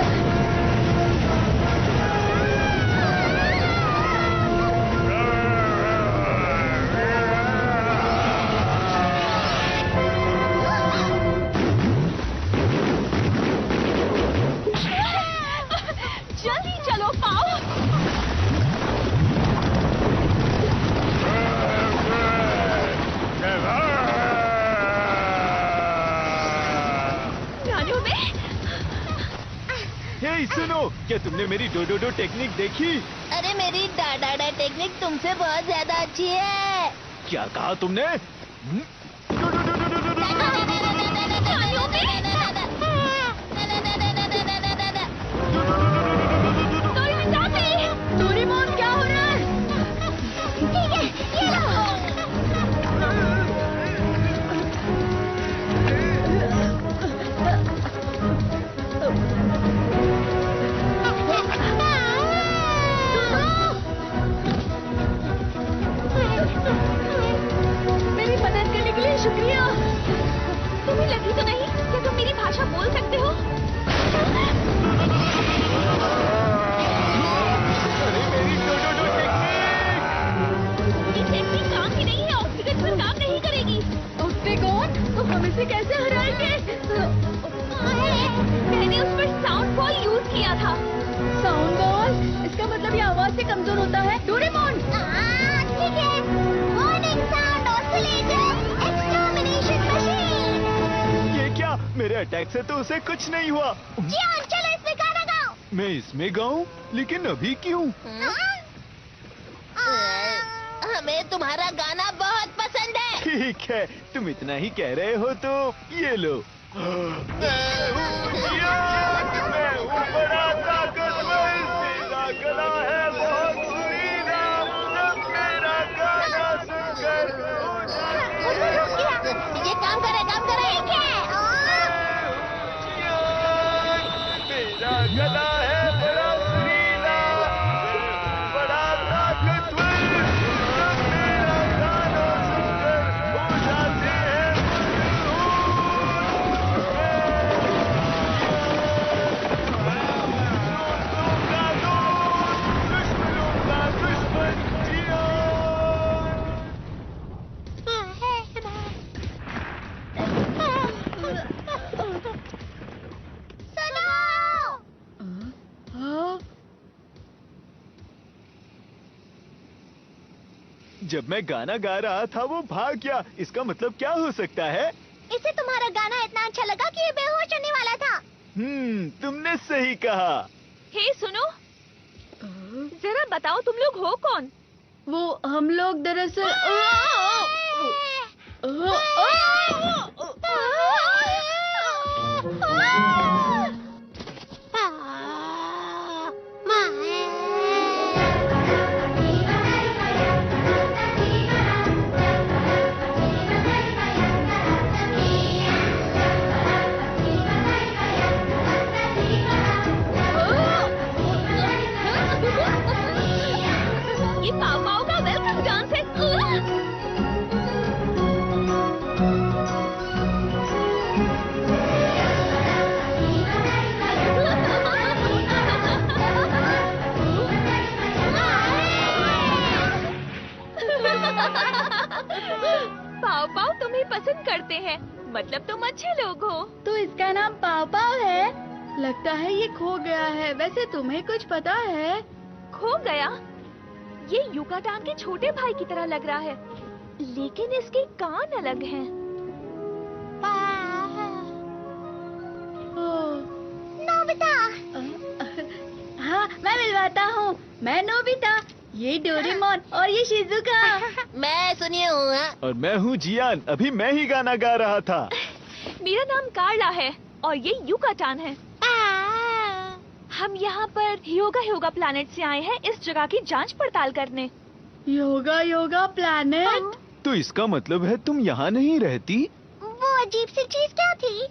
जल्दी चलो पाओ। नानू में हे सुनो, क्या तुमने मेरी डोडोडो टेक्निक देखी? अरे मेरी डाडा टेक्निक तुमसे बहुत ज्यादा अच्छी है। क्या कहा तुमने? डोरेमोन, क्या हो रहा है? ठीक है, ये लो। मेरी मदद करने के लिए शुक्रिया। तुम्हें लगी तो नहीं? क्या तुम मेरी भाषा बोल सकते हो? अरे मेरी डोडोडो टेक्निक! ये टेक्निक काम की नहीं है, ऑक्सीजन पर काम नहीं करेगी। ऑक्टेगॉन, तो हम इसे कैसे हराएंगे? मैंने उस पर साउंड बॉल यूज किया था। Sound ball? इसका मतलब ये आवाज से कमजोर होता है। डोरेमोन! ठीक है। Warning sound oscillator extermination machine. ये क्या? मेरे अटैक से तो उसे कुछ नहीं हुआ। जियान, चलो इसमें गाना गाओ। मैं इसमें गाऊं? लेकिन अभी क्यों? हमें तुम्हारा गाना बहुत पसंद है। ठीक है, तुम इतना ही कह रहे हो तो ये लो। मैं हूँ बड़ा ताकतवर, मेरा गला है बहुत सुरीला, सब मेरा गाना सुनकर हो जाते हैं। ये काम करे मेरा गला है बड़ा सुरीला, बड़ा ताकतवर, सब मेरा गाना सुनकर हो जाते हैं दुश्मनों का दुश्मन जियान। जब मैं गाना गा रहा था वो भाग गया, इसका मतलब क्या हो सकता है? इसे तुम्हारा गाना इतना अच्छा लगा कि ये बेहोश होने वाला था। तुमने सही कहा। हे सुनो, जरा बताओ तुम लोग हो कौन? वो हम लोग दरअसल ये पाव का वेलकम डांस है। पाव तुम्हें पसंद करते हैं, मतलब तुम अच्छे लोग हो। तो इसका नाम पाव पाव है। लगता है ये खो गया है। वैसे तुम्हें कुछ पता है? खो गया? ये युकाटान के छोटे भाई की तरह लग रहा है, लेकिन इसके कान अलग हैं। नोबिता। हाँ, मैं मिलवाता हूँ। मैं नोबिता, ये डोरेमोन और ये शिजुका। मैं सुनिए हूँ। और मैं हूँ जियान, अभी मैं ही गाना गा रहा था। मेरा नाम कार्ला है और ये युकाटान है। हम यहाँ पर योगा प्लैनेट से आए हैं इस जगह की जांच पड़ताल करने। योगा प्लैनेट? तो इसका मतलब है तुम यहाँ नहीं रहती? वो अजीब सी चीज क्या थी?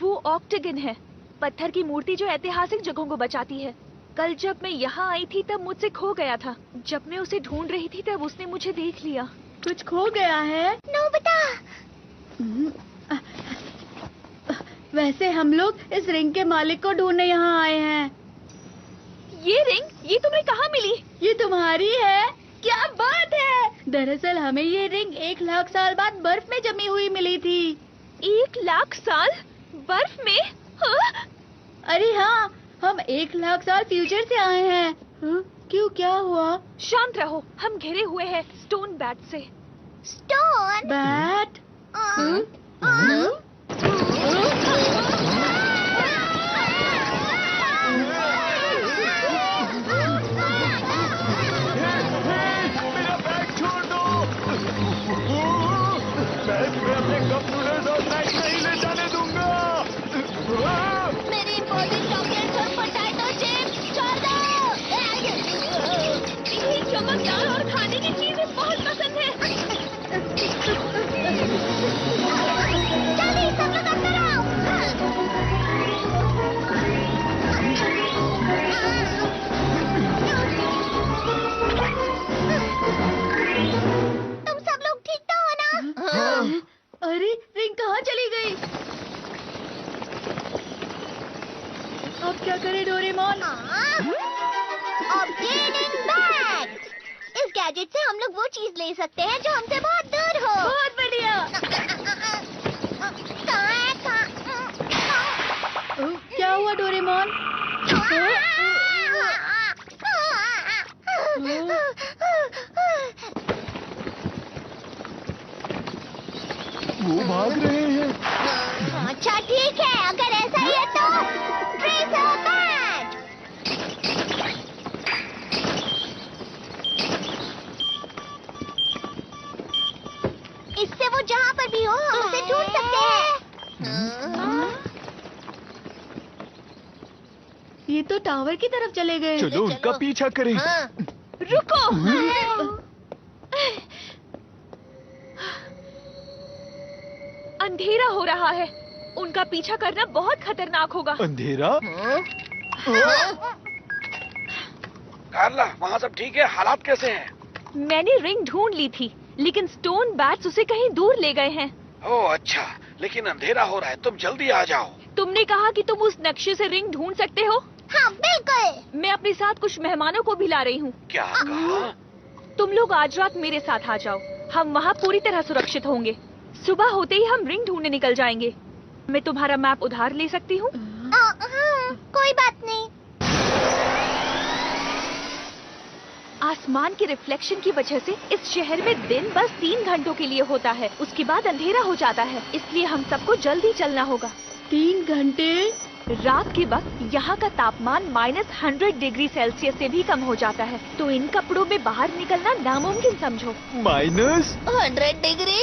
वो ऑक्टेगन है, पत्थर की मूर्ति जो ऐतिहासिक जगहों को बचाती है। कल जब मैं यहाँ आई थी तब मुझसे खो गया था। जब मैं उसे ढूंढ रही थी तब उसने मुझे देख लिया। कुछ खो गया है? नोबिता। वैसे हम लोग इस रिंग के मालिक को ढूंढने यहाँ आए हैं। ये रिंग, ये तुम्हें कहाँ मिली? ये तुम्हारी है? क्या बात है! दरअसल हमें ये रिंग 1 लाख साल बाद बर्फ में जमी हुई मिली थी। 1 लाख साल बर्फ में? हाँ? अरे हाँ, हम 1 लाख साल फ्यूचर से आए हैं। हाँ? क्यों, क्या हुआ? शांत रहो, हम घिरे हुए हैं स्टोन बैट से। स्टोन? बैट? मेरा बैग छोड़ दो। मैं तुम्हें अपने कप नूडल्स और स्नैक्स नहीं ले जाने दूंगा। मेरी इम्पोर्टेंट चॉकलेट्स और पोटैटो चिप्स छोड़ दो। इन्हें चमकदार और खाने की चीजें बहुत पसंद है। जल्दी सब लोग अंदर आओ। तुम सब लोग ठीक तो हो ना? अरे रिंग कहाँ चली गई? अब क्या करे डोरेमोन? Obtaining bag. इस गैजेट से हम लोग वो चीज ले सकते हैं जो हमसे बहुत दूर हो। बहुत बढ़िया। कहाँ है? क्या हुआ डोरेमोन? वो भाग रहे हैं। अच्छा ठीक है, अगर ऐसा ही है तो ट्रेसर बैग। इससे वो वो जहाँ पर भी हो हम उसे ढूंढ सकते हैं। ये तो टावर की तरफ चले गए। चलो उनका पीछा करें। हाँ, रुको। अंधेरा हो रहा है, उनका पीछा करना बहुत खतरनाक होगा। अंधेरा? कार्ला, वहाँ सब ठीक है? हालात कैसे हैं? मैंने रिंग ढूंढ ली थी, लेकिन स्टोन बैट्स उसे कहीं दूर ले गए हैं। ओह अच्छा, लेकिन अंधेरा हो रहा है, तुम जल्दी आ जाओ। तुमने कहा कि तुम उस नक्शे से रिंग ढूंढ सकते हो। हाँ बिल्कुल। मैं अपने साथ कुछ मेहमानों को भी ला रही हूँ। क्या कहा? तुम लोग आज रात मेरे साथ आ जाओ, हम वहाँ पूरी तरह सुरक्षित होंगे। सुबह होते ही हम रिंग ढूंढने निकल जाएंगे। मैं तुम्हारा मैप उधार ले सकती हूँ? कोई बात नहीं। आसमान के रिफ्लेक्शन की वजह से इस शहर में दिन बस 3 घंटों के लिए होता है, उसके बाद अंधेरा हो जाता है, इसलिए हम सबको जल्दी चलना होगा। 3 घंटे? रात के वक्त यहाँ का तापमान -100 डिग्री सेल्सियस से भी कम हो जाता है, तो इन कपड़ों में बाहर निकलना नामुमकिन समझो। -100 डिग्री?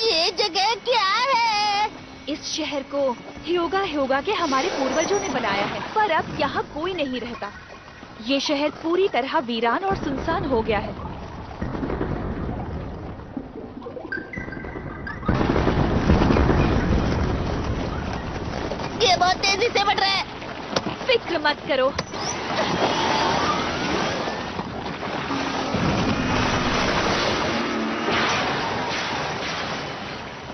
ये जगह क्या है? इस शहर को ह्योगा के हमारे पूर्वजों ने बनाया है, पर अब यहाँ कोई नहीं रहता। ये शहर पूरी तरह वीरान और सुनसान हो गया है। ये बहुत तेजी से बढ़ रहा है। फिक्र मत करो।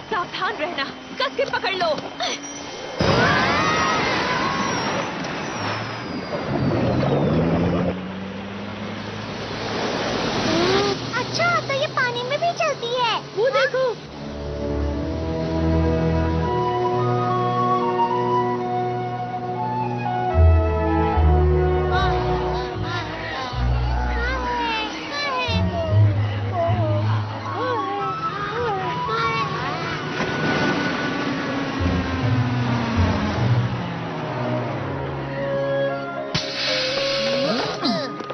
सावधान रहना, कस के पकड़ लो। अच्छा, तो ये पानी में भी चलती है। वो देखो।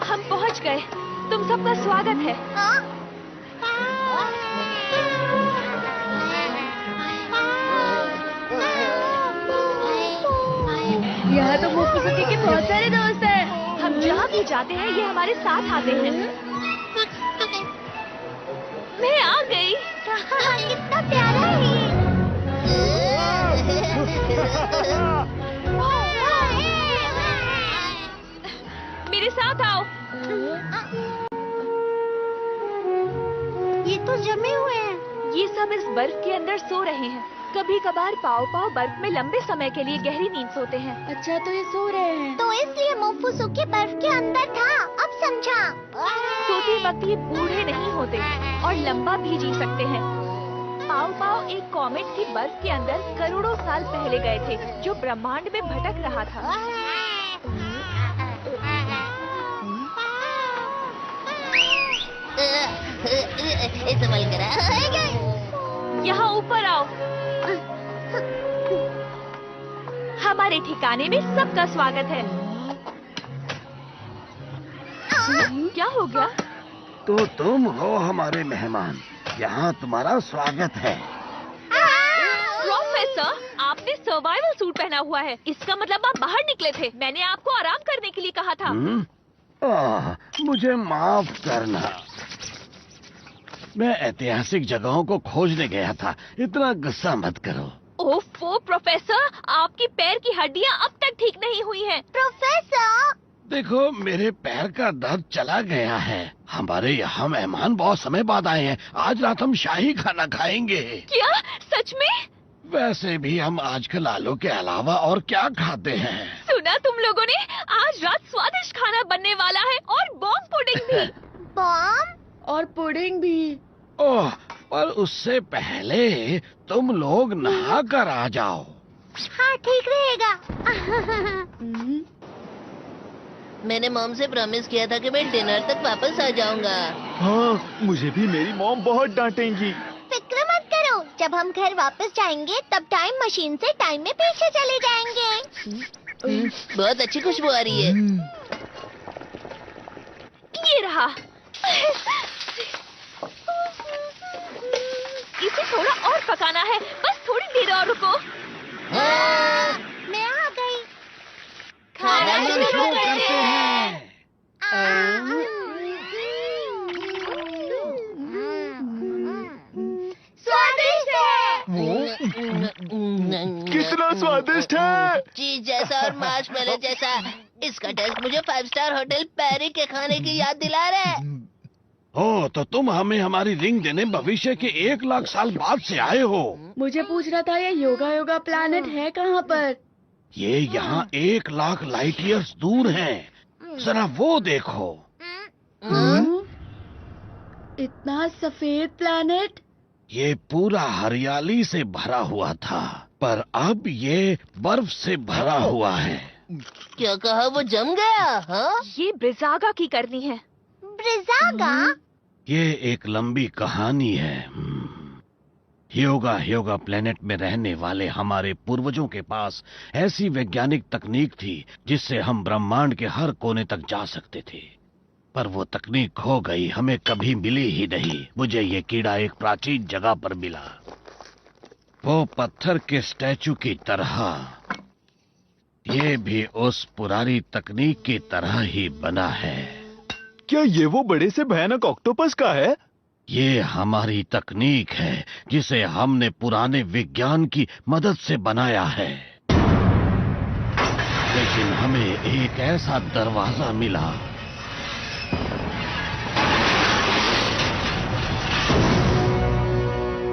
हम पहुंच गए। तुम सबका स्वागत है। यहाँ तो मोटू के बहुत सारे दोस्त हैं। हम जहाँ भी जाते हैं ये हमारे साथ आते हैं। मैं आ गई। कितना प्यारा है ये। मेरे साथ आओ। ये तो जमे हुए हैं। ये सब इस बर्फ के अंदर सो रहे हैं। कभी कभार पाव बर्फ में लंबे समय के लिए गहरी नींद सोते हैं। अच्छा, तो ये सो रहे हैं। तो इसलिए मोफुसुकी बर्फ के अंदर था। अब समझा। सोते वक्त ये बूढ़े नहीं होते और लंबा भी जी सकते हैं। पाव एक कॉमेट की बर्फ के अंदर करोड़ों साल पहले गए थे, जो ब्रह्मांड में भटक रहा था। संभल कर। यहाँ ऊपर आओ। हमारे ठिकाने में सबका स्वागत है। क्या हो गया? तो तुम हो हमारे मेहमान, यहाँ तुम्हारा स्वागत है। प्रोफेसर, आपने सर्वाइवल सूट पहना हुआ है, इसका मतलब आप बाहर निकले थे। मैंने आपको आराम करने के लिए कहा था। मुझे माफ करना, मैं ऐतिहासिक जगहों को खोजने गया था। इतना गुस्सा मत करो। ओफो प्रोफेसर, आपकी पैर की हड्डियाँ अब तक ठीक नहीं हुई हैं। प्रोफेसर, देखो, मेरे पैर का दर्द चला गया है। हमारे यहाँ मेहमान बहुत समय बाद आए हैं। आज रात हम शाही खाना खाएंगे। क्या? सच में? वैसे भी हम आजकल आलू के अलावा और क्या खाते हैं? सुना तुम लोगों ने? आज रात स्वादिष्ट खाना बनने वाला है और बॉम्ब पुडिंग भी। बॉम्ब और पुडिंग भी। ओह, पर उससे पहले तुम लोग नहा कर आ जाओ। हाँ, ठीक रहेगा। मैंने मॉम से प्रॉमिस किया था कि मैं डिनर तक वापस आ जाऊंगा। हाँ, मुझे भी मेरी मॉम बहुत डांटेंगी। फिक्र मत करो, जब हम घर वापस जाएंगे तब टाइम मशीन से टाइम में पीछे चले जाएंगे। बहुत अच्छी खुशबू आ रही है। ये रहा। इसे थोड़ा पकाना है। बस थोड़ी देर और रुको। मैं आ गई। खाना शुरू करते हैं। स्वादिष्ट है। कितना स्वादिष्ट है। चीज जैसा और मार्शमेलो जैसा। इसका टेस्ट मुझे 5 स्टार होटल पैरी के खाने की याद दिला रहा है। ओ, तो तुम हमें हमारी रिंग देने भविष्य के 1 लाख साल बाद से आए हो। मुझे पूछ रहा था ये योगा योगा प्लैनेट है कहाँ पर? ये यहाँ 1 लाख लाइट ईयर्स दूर है। जरा वो देखो। इतना सफेद प्लैनेट? ये पूरा हरियाली से भरा हुआ था, पर अब ये बर्फ से भरा हुआ है। क्या कहा, वो जम गया? हाँ? ये ब्रिजागा की करनी है। ब्रिजागा? ये एक लंबी कहानी है। ह्योगा प्लेनेट में रहने वाले हमारे पूर्वजों के पास ऐसी वैज्ञानिक तकनीक थी जिससे हम ब्रह्मांड के हर कोने तक जा सकते थे, पर वो तकनीक खो गई, हमें कभी मिली ही नहीं। मुझे ये कीड़ा एक प्राचीन जगह पर मिला, वो पत्थर के स्टैचू की तरह। ये भी उस पुरानी तकनीक की तरह ही बना है। क्या ये वो बड़े से भयानक ऑक्टोपस का है? ये हमारी तकनीक है जिसे हमने पुराने विज्ञान की मदद से बनाया है, लेकिन हमें एक ऐसा दरवाजा मिला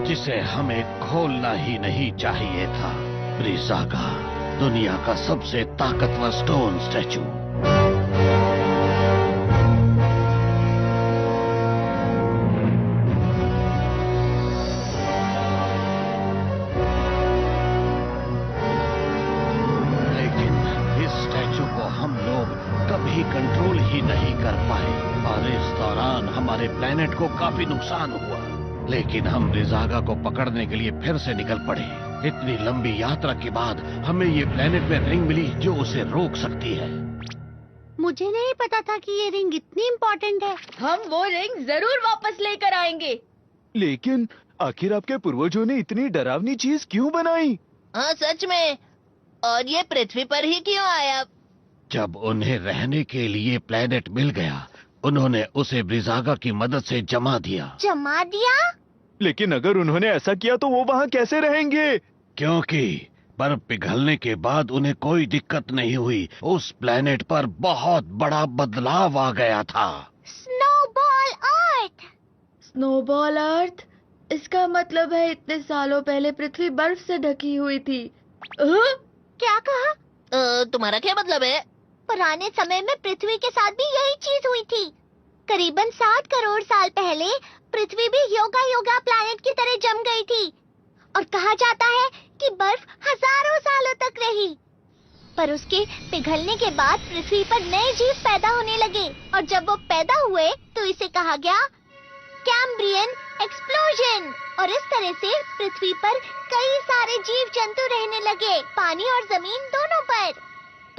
जिसे हमें खोलना ही नहीं चाहिए था। ब्रिजागा, दुनिया का सबसे ताकतवर स्टोन स्टैचू। लेकिन इस स्टैचू को हम लोग कभी कंट्रोल ही नहीं कर पाए और इस दौरान हमारे प्लेनेट को काफी नुकसान हुआ। लेकिन हम ब्रिजागा को पकड़ने के लिए फिर से निकल पड़े। इतनी लंबी यात्रा के बाद हमें ये प्लेनेट में रिंग मिली जो उसे रोक सकती है। मुझे नहीं पता था कि ये रिंग इतनी इम्पोर्टेंट है। हम वो रिंग जरूर वापस लेकर आएंगे। लेकिन आखिर आपके पूर्वजों ने इतनी डरावनी चीज क्यों बनाई? हाँ सच में। और ये पृथ्वी पर ही क्यों आया? जब उन्हें रहने के लिए प्लेनेट मिल गया, उन्होंने उसे ब्रिजागा की मदद से जमा दिया। जमा दिया? लेकिन अगर उन्होंने ऐसा किया तो वो वहाँ कैसे रहेंगे? क्योंकि बर्फ पिघलने के बाद उन्हें कोई दिक्कत नहीं हुई। उस प्लेनेट पर बहुत बड़ा बदलाव आ गया था। स्नोबॉल अर्थ। स्नोबॉल अर्थ? इसका मतलब है इतने सालों पहले पृथ्वी बर्फ से ढकी हुई थी। क्या कहा? तुम्हारा क्या मतलब है? पुराने समय में पृथ्वी के साथ भी यही चीज हुई थी। करीबन 7 करोड़ साल पहले पृथ्वी भी योगा प्लैनेट की तरह जम गई थी और कहा जाता है कि बर्फ हजारों सालों तक रही। पर उसके पिघलने के बाद पृथ्वी पर नए जीव पैदा होने लगे और जब वो पैदा हुए तो इसे कहा गया कैम्ब्रियन एक्सप्लोजन। और इस तरह से पृथ्वी पर कई सारे जीव जंतु रहने लगे, पानी और जमीन दोनों पर।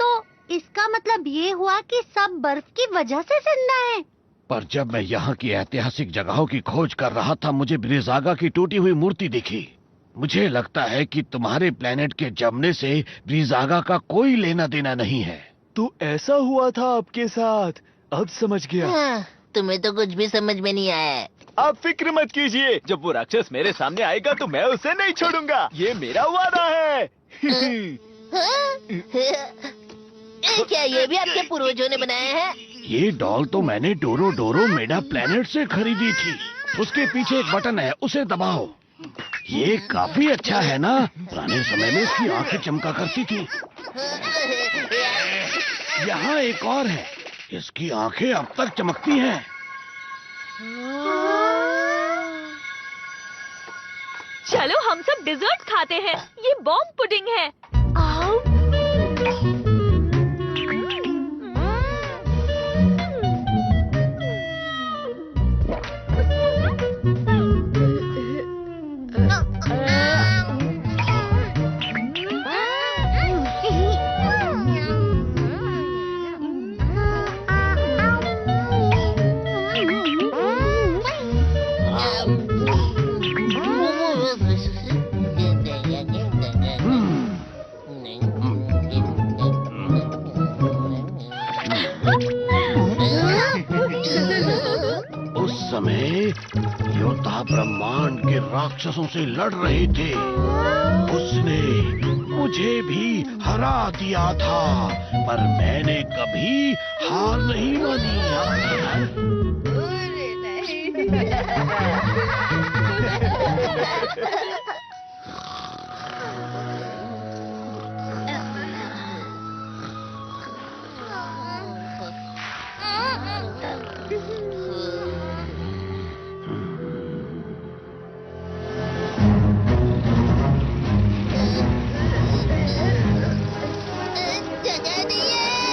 तो इसका मतलब ये हुआ कि सब बर्फ की वजह से जिंदा है। पर जब मैं यहाँ की ऐतिहासिक जगहों की खोज कर रहा था, मुझे ब्रिजागा की टूटी हुई मूर्ति दिखी। मुझे लगता है कि तुम्हारे प्लेनेट के जमने से ब्रिजागा का कोई लेना देना नहीं है। तो ऐसा हुआ था आपके साथ? अब समझ गया। हाँ, तुम्हें तो कुछ भी समझ में नहीं आया है। आप फिक्र मत कीजिए, जब वो राक्षस मेरे सामने आएगा तो मैं उसे नहीं छोड़ूंगा। ये मेरा वादा है। क्या ये भी आपके पूर्वजों ने बनाया है? ये डॉल तो मैंने डोरो मेडा प्लेनेट से खरीदी थी। उसके पीछे एक बटन है, उसे दबाओ। ये काफी अच्छा है ना? पुराने समय में इसकी आंखें चमका करती थी। यहाँ एक और है, इसकी आंखें अब तक चमकती हैं। चलो हम सब डिजर्ट खाते हैं। ये बॉम्ब पुडिंग है। योद्धा ब्रह्मांड के राक्षसों से लड़ रहे थे। उसने मुझे भी हरा दिया था, पर मैंने कभी हार नहीं मानी।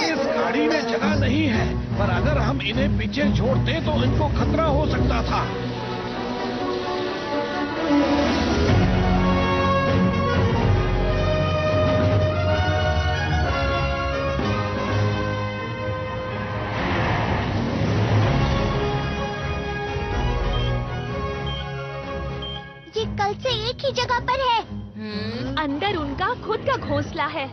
इस गाड़ी में जगह नहीं है, पर अगर हम इन्हें पीछे छोड़ते तो इनको खतरा हो सकता था। ये कल से एक ही जगह पर है। अंदर उनका खुद का घोंसला है।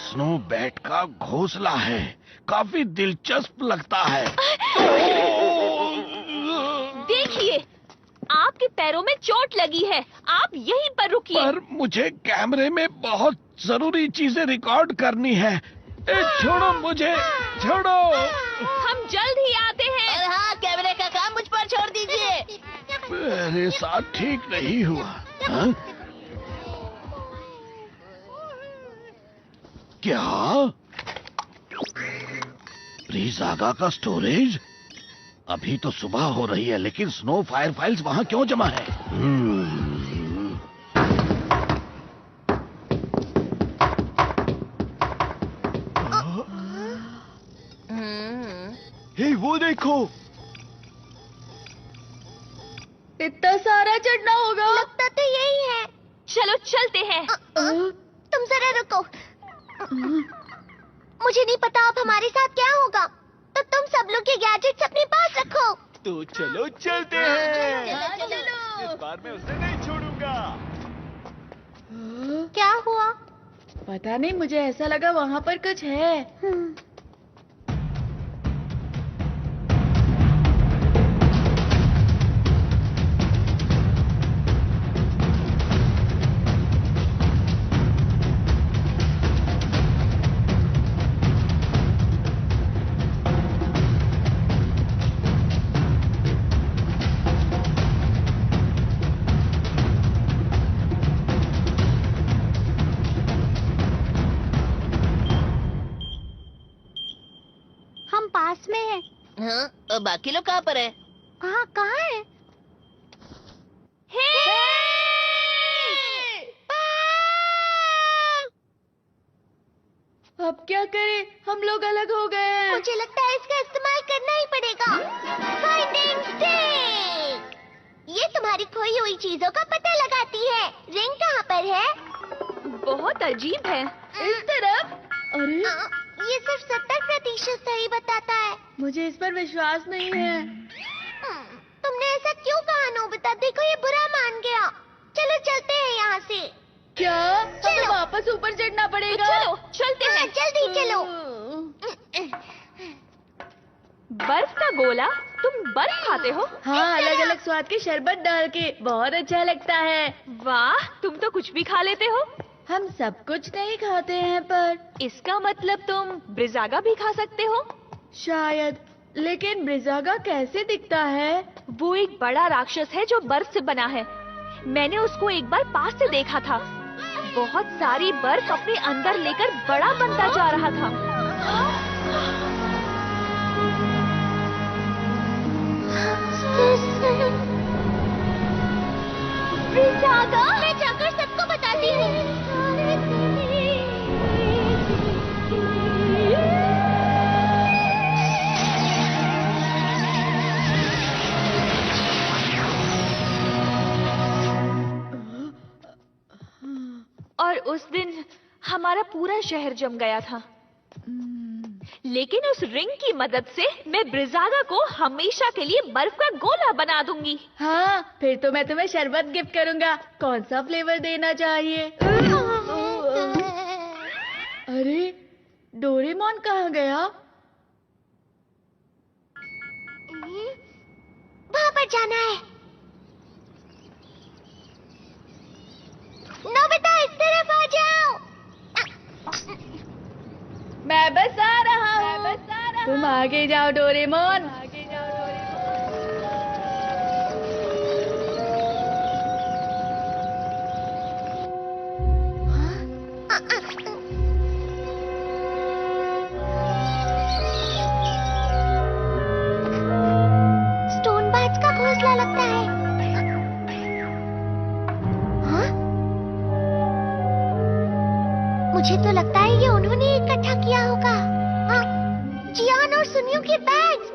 स्नो बैट का घोंसला है, काफी दिलचस्प लगता है। देखिए, आपके पैरों में चोट लगी है, आप यहीं पर रुकिए। पर मुझे कैमरे में बहुत जरूरी चीजें रिकॉर्ड करनी है। छोड़ो मुझे, छोड़ो। हम जल्द ही आते हैं। और हाँ, कैमरे का काम मुझ पर छोड़ दीजिए। मेरे साथ ठीक नहीं हुआ। हाँ? क्या? ब्रिजागा का स्टोरेज? अभी तो सुबह हो रही है, लेकिन स्नो फायर फाइल्स वहाँ क्यों जमा है? हे, वो देखो। इतना सारा चढ़ना होगा। लगता तो यही है। चलो चलते हैं। तुम जरा रुको। मुझे नहीं पता अब हमारे साथ क्या होगा, तो तुम सब लोग ये गैजेट्स अपने पास रखो। तो चलो चलते हैं। चलो। इस बार मैं उसे नहीं छोड़ूंगा। क्या हुआ? पता नहीं, मुझे ऐसा लगा वहाँ पर कुछ है। हम पास में हैं। हाँ, और बाकी लोग कहाँ पर है? हाँ, कहाँ है? अब क्या करें? हम लोग अलग हो गए हैं। मुझे लगता है इसका इस्तेमाल करना ही पड़ेगा। Finding stick. ये तुम्हारी खोई हुई चीजों का पता लगाती है। रिंग कहाँ पर है? बहुत अजीब है। इस तरफ। अरे, ये सिर्फ 70% सही बताता है। मुझे इस पर विश्वास नहीं है। तुमने ऐसा क्यों कहा नोबिता? देखो, ये बुरा मान गया। चलो चलते हैं यहाँ से। क्या? हमें चलो। वापस ऊपर चढ़ना पड़ेगा। चलो चलते हाँ, हैं। जल्दी चलो। बर्फ का गोला? तुम बर्फ खाते हो? हाँ, अलग अलग स्वाद के शरबत डाल के, बहुत अच्छा लगता है। वाह, तुम तो कुछ भी खा लेते हो। हम सब कुछ नहीं खाते हैं, पर इसका मतलब तुम ब्रिजागा भी खा सकते हो? शायद। लेकिन ब्रिजागा कैसे दिखता है? वो एक बड़ा राक्षस है जो बर्फ से बना है। मैंने उसको एक बार पास से देखा था। बहुत सारी बर्फ अपने अंदर लेकर बड़ा बनता जा रहा था। ब्रिजागा, मैं जाकर सबको बताती हूँ। और उस दिन हमारा पूरा शहर जम गया था। लेकिन उस रिंग की मदद से मैं ब्रिजागा को हमेशा के लिए बर्फ का गोला बना दूंगी। हाँ, फिर तो मैं तुम्हें शरबत गिफ्ट करूंगा। कौन सा फ्लेवर देना चाहिए? अरे, डोरेमोन कहाँ गया? जाना है। नोबिता इस तरफ आ जाओ। मैं बस आ रहा हूँ। तुम आगे जाओ डोरेमोन। स्टोन बाज का घोंसला लगता है। हाँ? मुझे तो लगता है ये उन्होंने इकट्ठा किया होगा। हाँ? जियान और सुनियो के बैग्स।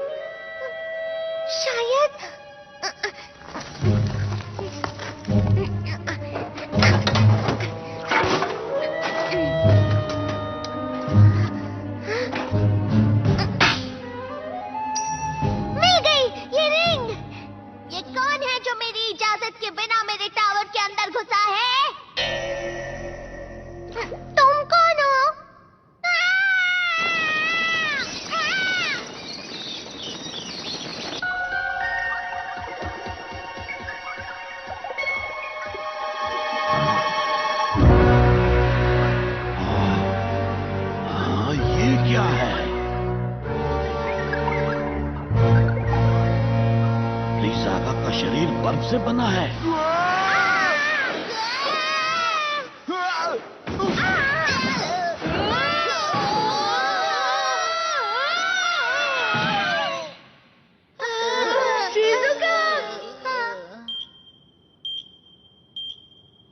शायद मिल गई ये रिंग। ये कौन है जो मेरी इजाजत के बिना मेरे टावर के अंदर घुसा है? तुम कौन हो? हाँ, ये क्या है? लिसागा का शरीर बर्फ से बना है।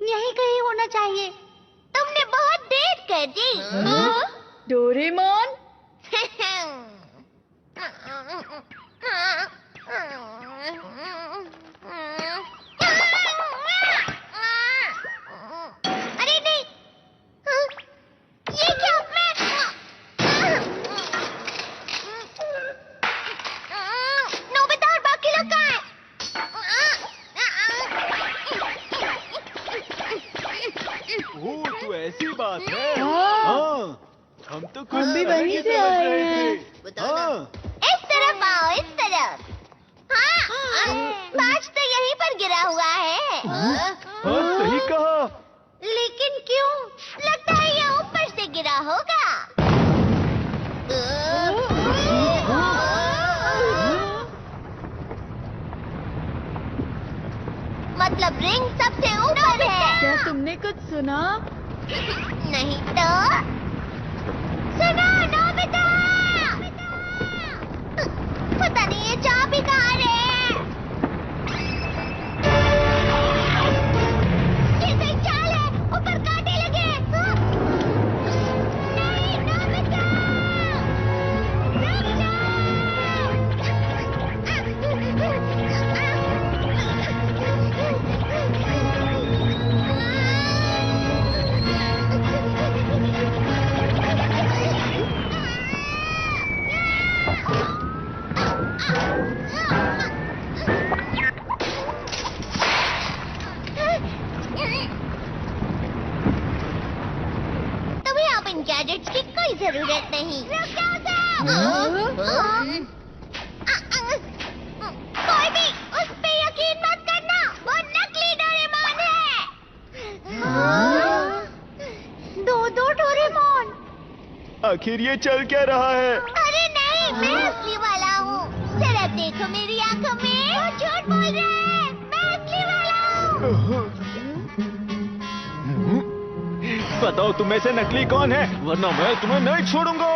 यहीं कहीं होना चाहिए। तुमने बहुत देर कर दी। डोरेमोन, अरे नहीं, ये क्या? नोबिता और बाकी लोग कहाँ हैं? ओह, तो ऐसी बात है। हाँ। हाँ, हम तो कुछ हम भी समय वहीं की से समझ आए रहे हैं। थे। हाँ, इस तरफ आओ, इस तरफ। हाँ, ताज तो यहीं पर गिरा हुआ है। हाँ, सही कहा। लेकिन क्यों? लगता है ये ऊपर से गिरा होगा। मतलब रिंग सबसे ऊपर है। क्या तुमने कुछ सुना? नहीं तो सुनो नोबिता। पता नहीं ये चाबी कहाँ है। ये कोई चाल है, ऊपर कांटे लगे। हाँ? नहीं नोबिता, रुक तुम्हें अब इन गैजेट्स की कोई जरूरत नहीं। रुक जाओ सब। कोई भी उस पे यकीन मत करना, वो नकली डोरेमोन है। दो डोरेमोन। आखिर ये चल क्या रहा है? अरे नहीं, मैं असली वाला हूँ। जरा देखो मेरी आंखों में। वो झूठ बोल रहा है, मैं असली वाला हूँ। बताओ तुम में से नकली कौन है, वरना मैं तुम्हें नहीं छोड़ूंगा।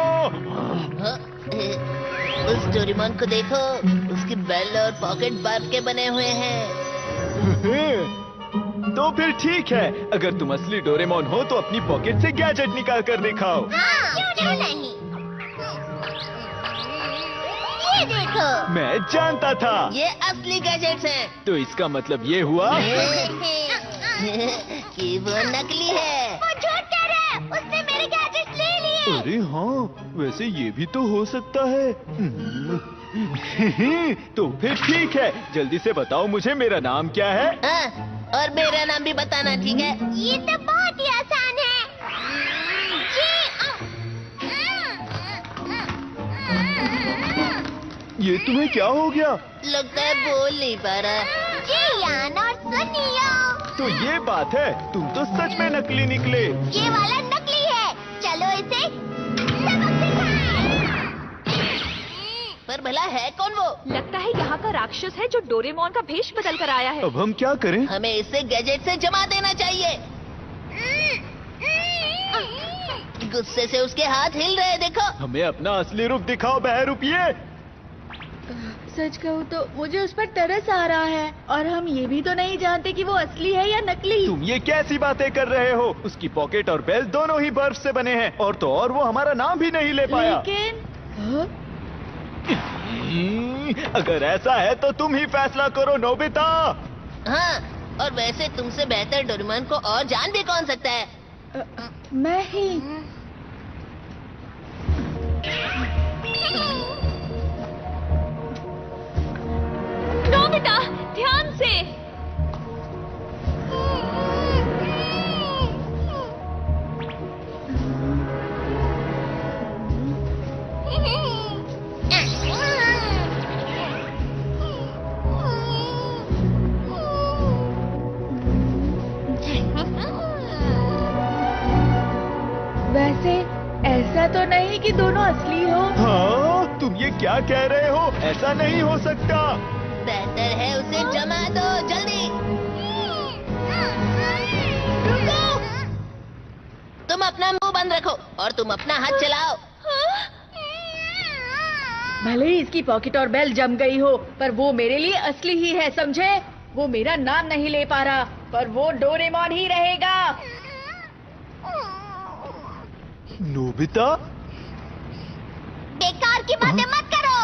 उस डोरेमोन को देखो, उसकी बेल और पॉकेट बर्फ के बने हुए हैं। तो फिर ठीक है, अगर तुम असली डोरेमोन हो तो अपनी पॉकेट से गैजेट निकाल कर दिखाओ। हाँ, क्यों नहीं? ये देखो। मैं जानता था। ये असली गैजेट्स हैं। तो इसका मतलब ये हुआ कि वो नकली है। वो झूठ कह रहा है, उसने मेरे गैजेट्स ले लिए। अरे हाँ, वैसे ये भी तो हो सकता है। तो फिर ठीक है, जल्दी से बताओ मुझे मेरा नाम क्या है? हाँ, और मेरा नाम भी बताना, ठीक है? ये तो बहुत ही आसान है। ये तुम्हें क्या हो गया? लगता है बोल नहीं पा रहा। जियान और सुनियो, तो ये बात है, तुम तो सच में नकली निकले। ये वाला नकली है। चलो इसे सबक सिखाएं। पर भला है कौन वो? लगता है यहाँ का राक्षस है जो डोरेमोन का भेष बदल कर आया है। अब हम क्या करें? हमें इसे गैजेट से जमा देना चाहिए। गुस्से से उसके हाथ हिल रहे हैं, देखो। हमें अपना असली रूप दिखाओ बहरूपिये। सच कहूँ तो मुझे उस पर तरस आ रहा है, और हम ये भी तो नहीं जानते कि वो असली है या नकली। तुम ये कैसी बातें कर रहे हो? उसकी पॉकेट और बेल्ट दोनों ही बर्फ से बने हैं, और तो और वो हमारा नाम भी नहीं ले पाया। लेकिन हाँ? अगर ऐसा है तो तुम ही फैसला करो नोबिता। हाँ, और वैसे तुमसे बेहतर डोरेमोन को और जान भी कौन सकता है? मैं ही। नोबिता, ध्यान से। वैसे ऐसा तो नहीं कि दोनों असली हो। हाँ, तुम ये क्या कह रहे हो? ऐसा नहीं हो सकता। बेहतर है उसे जमा दो, जल्दी। रुको। तुम अपना मुंह बंद रखो और तुम अपना हाथ चलाओ। भले ही इसकी पॉकेट और बेल जम गई हो, पर वो मेरे लिए असली ही है, समझे? वो मेरा नाम नहीं ले पा रहा, पर वो डोरेमोन ही रहेगा। नोबिता? बेकार की बातें मत करो।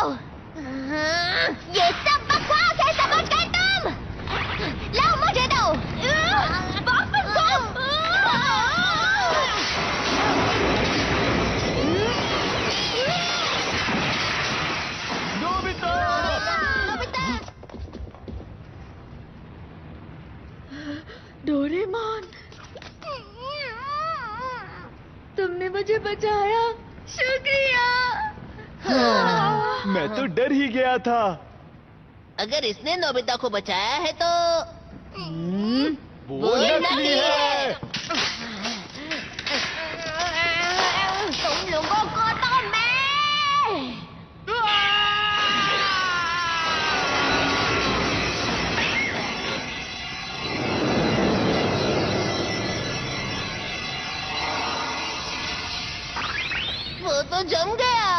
ये सब बकवास है, समझ गए तुम? लाओ मुझे दो। वापस दो। नोबिता! डोरेमोन, तुमने मुझे बचाया, शुक्रिया। मैं तो डर ही गया था। अगर इसने नोबिता को बचाया है तो वो नकली है। तुम लोगों को तो मैं। वो तो जम गया।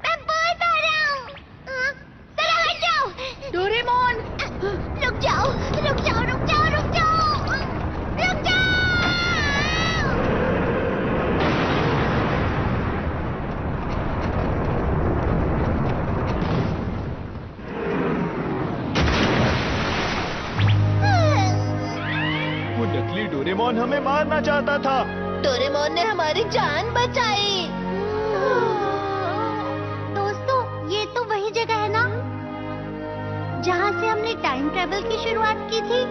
मैं बहुत आ रहा हूँ। जरा हट जाओ। डोरेमोन, रुक जाओ, रुक जाओ, रुक जाओ, रुक जाओ, रुक जाओ। वो नकली डोरेमोन हमें मारना चाहता था। डोरेमोन ने हमारी जान बचाई। दोस्तों, ये तो वही जगह है ना जहाँ से हमने टाइम ट्रेवल की शुरुआत की थी।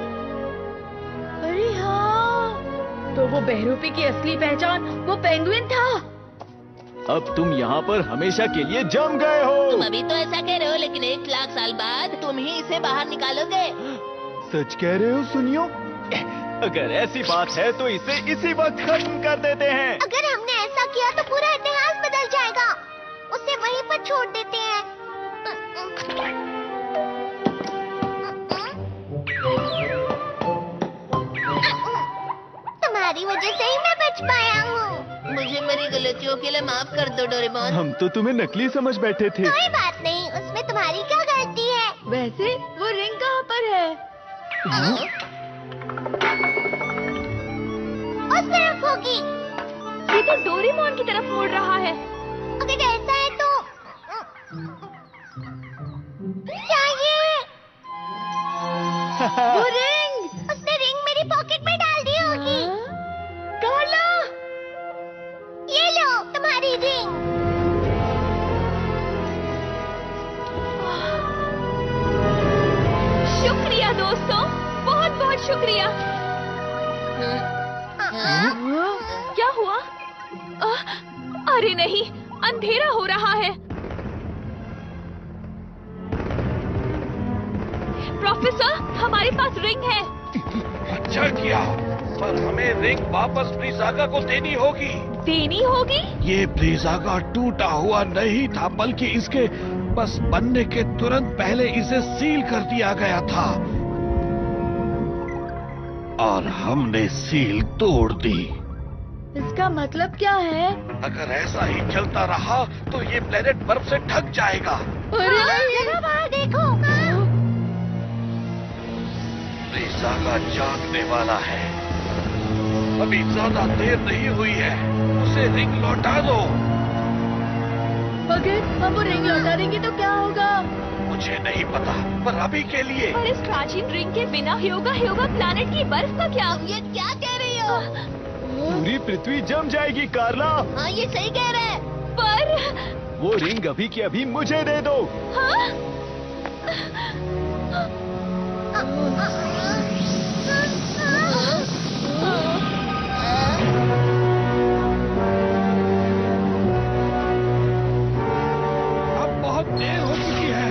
अरे हाँ, तो वो बहरूपी की असली पहचान वो पेंगुइन था। अब तुम यहाँ पर हमेशा के लिए जम गए तुम हो। अभी तो ऐसा कह रहे हो, लेकिन 1 लाख साल बाद तुम ही इसे बाहर निकालोगे। सच कह रहे हो? सुनियो, अगर ऐसी बात है तो इसे इसी वक्त खत्म कर देते हैं। अगर हमने ऐसा किया तो पूरा इतिहास बदल जाएगा। उसे वहीं पर छोड़ देते हैं। तुम्हारी वजह से ही मैं बच पाया हूँ। मुझे मेरी गलतियों के लिए माफ कर दो डोरेमोन। हम तो तुम्हें नकली समझ बैठे थे। कोई बात नहीं, उसमें तुम्हारी क्या गलती है? वैसे वो रिंग कहाँ पर है? उस तरफ होगी। ये तो डोरेमोन की तरफ मुड़ रहा है। अगर ऐसा है तो क्या ये? वो रिंग! उसने रिंग मेरी पॉकेट में डाल दी होगी। कार्ला! ये लो तुम्हारी रिंग। शुक्रिया दोस्तों, बहुत बहुत शुक्रिया। क्या हुआ? अरे नहीं, अंधेरा हो रहा है। प्रोफेसर, हमारे पास रिंग है। अच्छा किया, पर हमें रिंग वापस ब्रीज़ागा को देनी होगी। देनी होगी? ये ब्रीज़ागा टूटा हुआ नहीं था, बल्कि इसके बस बनने के तुरंत पहले इसे सील कर दिया गया था और हमने सील तोड़ दी। इसका मतलब क्या है? अगर ऐसा ही चलता रहा तो ये प्लेनेट बर्फ से ढक जाएगा। अरे जरा बाहर देखो। ब्रीज़ागा जागने वाला है। अभी ज्यादा देर नहीं हुई है, उसे रिंग लौटा दो। अगर हम वो रिंग लौटा देंगे तो क्या होगा? मुझे नहीं पता, पर अभी के लिए। पर इस प्राचीन रिंग के बिना ह्योगा प्लैनेट की बर्फ का क्या? ये क्या कह रही हो? पूरी पृथ्वी जम जाएगी कार्ला। हाँ, ये सही कह रहे हैं। पर वो रिंग अभी की अभी मुझे दे दो। हाँ? अब बहुत देर हो चुकी है।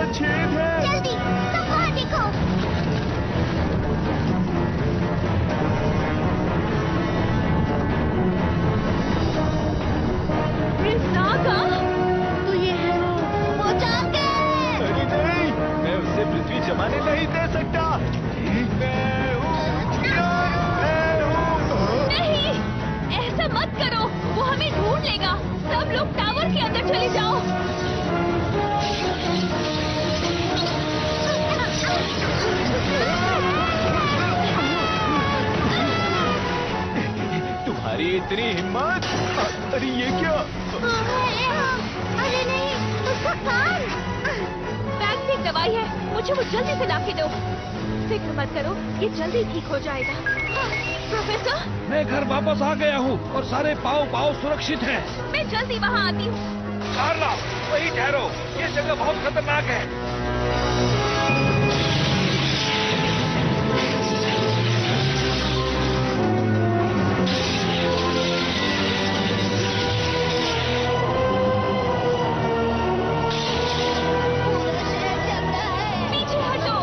छेद है। जल्दी सब बाहर देखो। ब्रीज़ागा? तो ये है वो जाग गए। अरे नहीं, मैं उसे पृथ्वी जमाने नहीं दे सकता। मैं हूँ। नहीं, ऐसा मत करो, वो हमें ढूंढ लेगा। सब लोग टावर के अंदर चले जाओ। तुम्हारी इतनी हिम्मत? अरे ये क्या? अरे नहीं, उसका कान। बैग में एक दवाई है, मुझे वो जल्दी से लाके दो। फिक्र मत करो, ये जल्दी ठीक हो जाएगा। प्रोफेसर, मैं घर वापस आ गया हूँ और सारे पाँव सुरक्षित हैं। मैं जल्दी वहाँ आती हूँ। कार्ला, वहीं ठहरो, ये जगह बहुत खतरनाक है। पीछे हटो।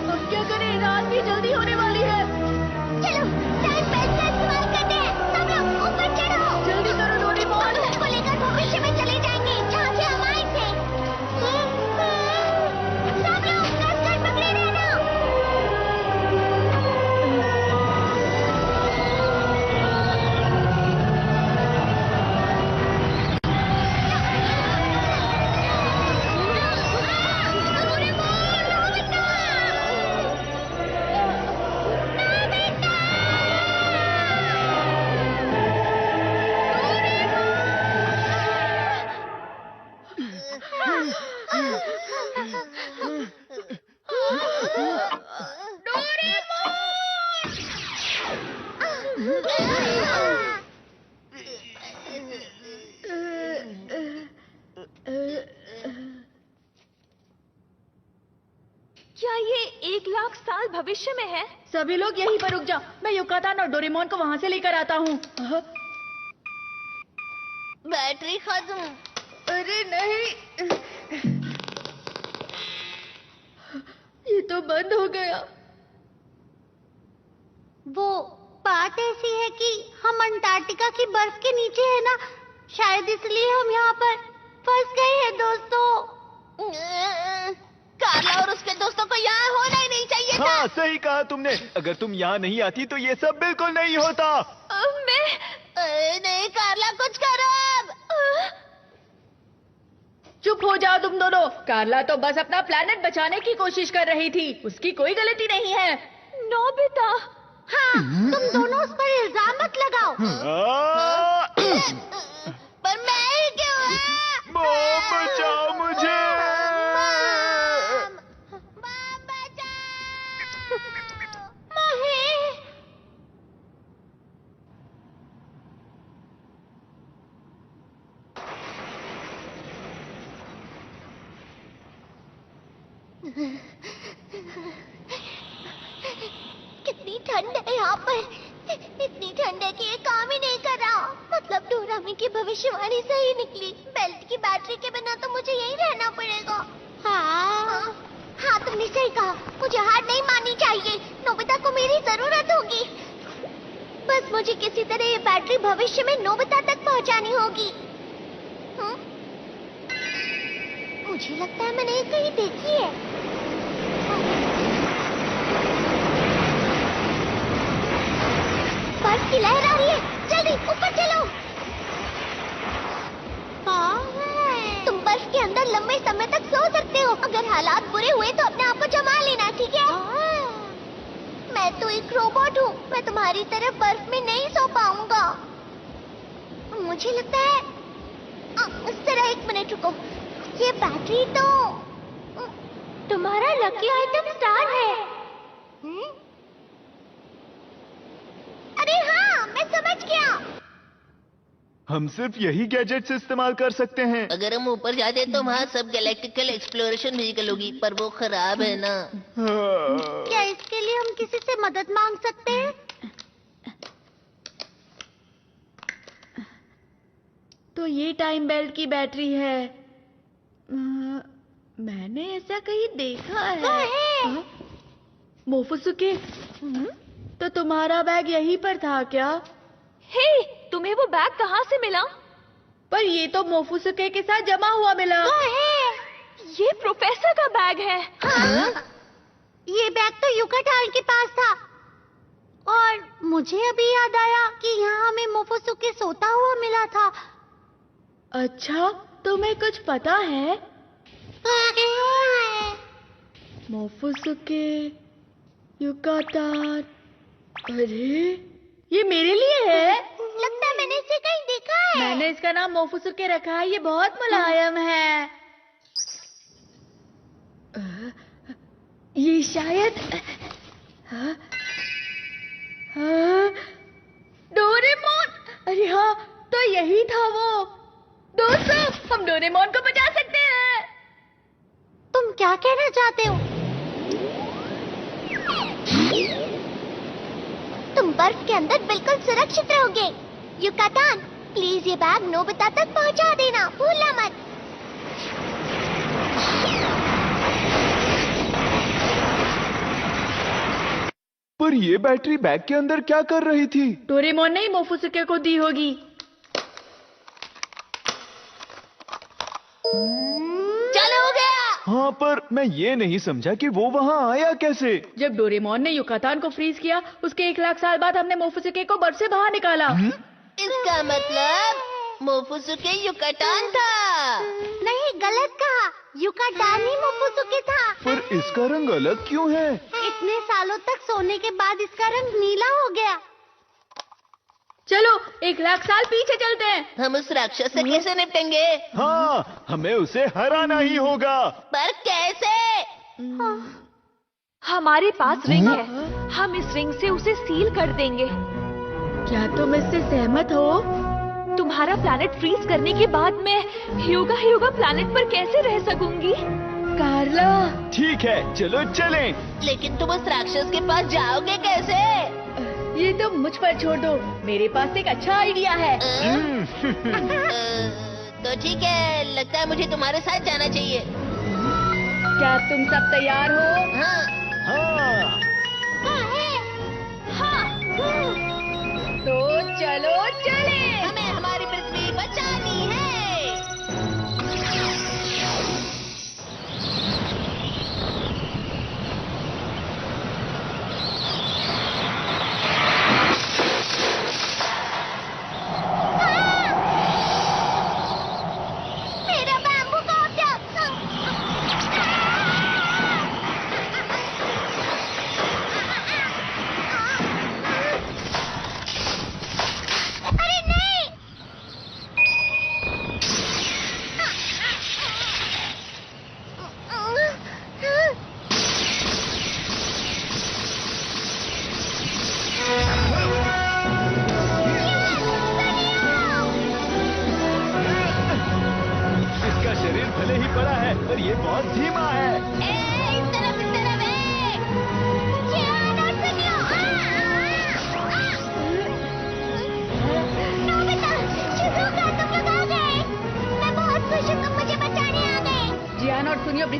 अब क्या करें? रात भी जल्दी होने वाली है। चलो टाइम बेल्ट का इस्तेमाल करते हैं। सब लोग ऊपर चढ़ो। जल्दी करो डोरेमोन। को लेकर भविष्य में चले जाएंगे, जहाँ से हम आए थे। सब लोग कसकर पकड़े रहना। क्या ये 1,00,000 साल भविष्य में है? सभी लोग यहीं पर रुक जाओ, मैं युकातान और डोरेमोन को वहाँ से लेकर आता हूँ। बैटरी खत्म। अरे नहीं, ये तो बंद हो गया। वो बात ऐसी है कि हम अंटार्कटिका की बर्फ के नीचे है ना, शायद इसलिए हम यहाँ पर फंस गए हैं दोस्तों। कार्ला और उसके दोस्तों को यहाँ होना ही नहीं चाहिए था। हाँ सही कहा तुमने। अगर तुम यहाँ नहीं आती तो ये सब बिल्कुल नहीं होता। नहीं कार्ला, कुछ करो अब। चुप हो जाओ तुम दोनों। कार्ला तो बस अपना प्लेनेट बचाने की कोशिश कर रही थी, उसकी कोई गलती नहीं है। नोबिता, हाँ, तुम दोनों उस पर इल्जाम मत लगाओ। पर मैं ही क्यों? मॉम बचाओ मुझे। कितनी ठंड है यहाँ पर। इतनी ठंड है कि ये काम ही नहीं कर रहा। मतलब डोरामी की भविष्यवाणी सही निकली। बेल्ट की बैटरी के बिना तो मुझे यहीं रहना पड़ेगा। हाँ, तुमने सही कहा। मुझे हार नहीं माननी चाहिए। नोबिता को मेरी जरूरत होगी। बस मुझे किसी तरह ये बैटरी भविष्य में नोबिता तक पहुँचानी होगी। मुझे लगता है मैंने ये कहीं देखी है। बर्फ की लहर आ रही है। जल्दी ऊपर चलो। तुम बर्फ के अंदर लंबे समय तक सो सकते हो। अगर हालात बुरे हुए तो अपने आप को जमा लेना, ठीक है? मैं तो एक रोबोट हूँ। मैं तुम्हारी तरह बर्फ में नहीं सो पाऊंगा। मुझे लगता है जरा एक मिनट रुको। ये बैटरी तो तुम्हारा लकी आइटम स्टार है। अरे हाँ, मैं समझ गया। हम सिर्फ यही गैजेट्स इस्तेमाल कर सकते हैं। अगर हम ऊपर जाते तो वहाँ सब गैलेक्टिकल एक्सप्लोरेशन म्यूजिकल होगी, पर वो खराब है ना। क्या इसके लिए हम किसी से मदद मांग सकते हैं? तो ये टाइम बेल्ट की बैटरी है। मैंने ऐसा कहीं देखा है। मोफुसुके, तो तुम्हारा बैग यहीं पर था क्या? हे, तुम्हें वो बैग कहाँ से मिला? पर ये तो मोफुसुके के साथ जमा हुआ मिला। ये प्रोफेसर का बैग है। हाँ? ये बैग तो युकाटान के पास था। और मुझे अभी याद आया कि यहाँ हमें मोफुसुके सोता हुआ मिला था। अच्छा, तुम्हें कुछ पता है? मोफुसुके, युकाटान। अरे, ये मेरे लिए है। लगता है मैंने इसे कहीं देखा है। मैंने इसका नाम मोफुसुके रखा है। ये बहुत मुलायम है। ये शायद डोरेमोन। अरे हाँ, तो यही था वो। दोस्तों, हम डोरेमोन को बचा सकते हैं। तुम क्या कहना चाहते हो? तुम बर्फ के अंदर बिल्कुल सुरक्षित रहोगे। युकाटान, प्लीज ये बैग नोबिता तक पहुंचा देना, भूलना मत। पर ये बैटरी बैग के अंदर क्या कर रही थी? डोरेमोन ने ही मोफुसुके को दी होगी। चलो हो गया। हाँ, पर मैं ये नहीं समझा कि वो वहाँ आया कैसे? जब डोरेमोन ने युकाटान को फ्रीज किया, उसके 1 लाख साल बाद हमने मोफुसुके को बर्फ से बाहर निकाला। इसका मतलब मोफुसुके युकाटान था। नहीं, गलत कहा। युकाटान ही मोफुसुके था। पर इसका रंग अलग क्यों है? इतने सालों तक सोने के बाद इसका रंग नीला हो गया। चलो 1 लाख साल पीछे चलते हैं। हम उस राक्षस से कैसे निपटेंगे? हाँ, हमें उसे हराना ही होगा। पर कैसे? हमारे पास रिंग है। हम इस रिंग से उसे सील कर देंगे। क्या तुम इससे सहमत हो? तुम्हारा प्लैनेट फ्रीज करने के बाद मैं ह्यूगा प्लैनेट पर कैसे रह सकूंगी? कार्ला, ठीक है, चलो चलें। लेकिन तुम उस राक्षस के पास जाओगे कैसे? ये तुम मुझ पर छोड़ दो। मेरे पास एक अच्छा आइडिया है। तो ठीक है, लगता है मुझे तुम्हारे साथ जाना चाहिए। क्या तुम सब तैयार हो? हाँ। हाँ। तो चलो चले। हमें हमारी पृथ्वी बचानी है।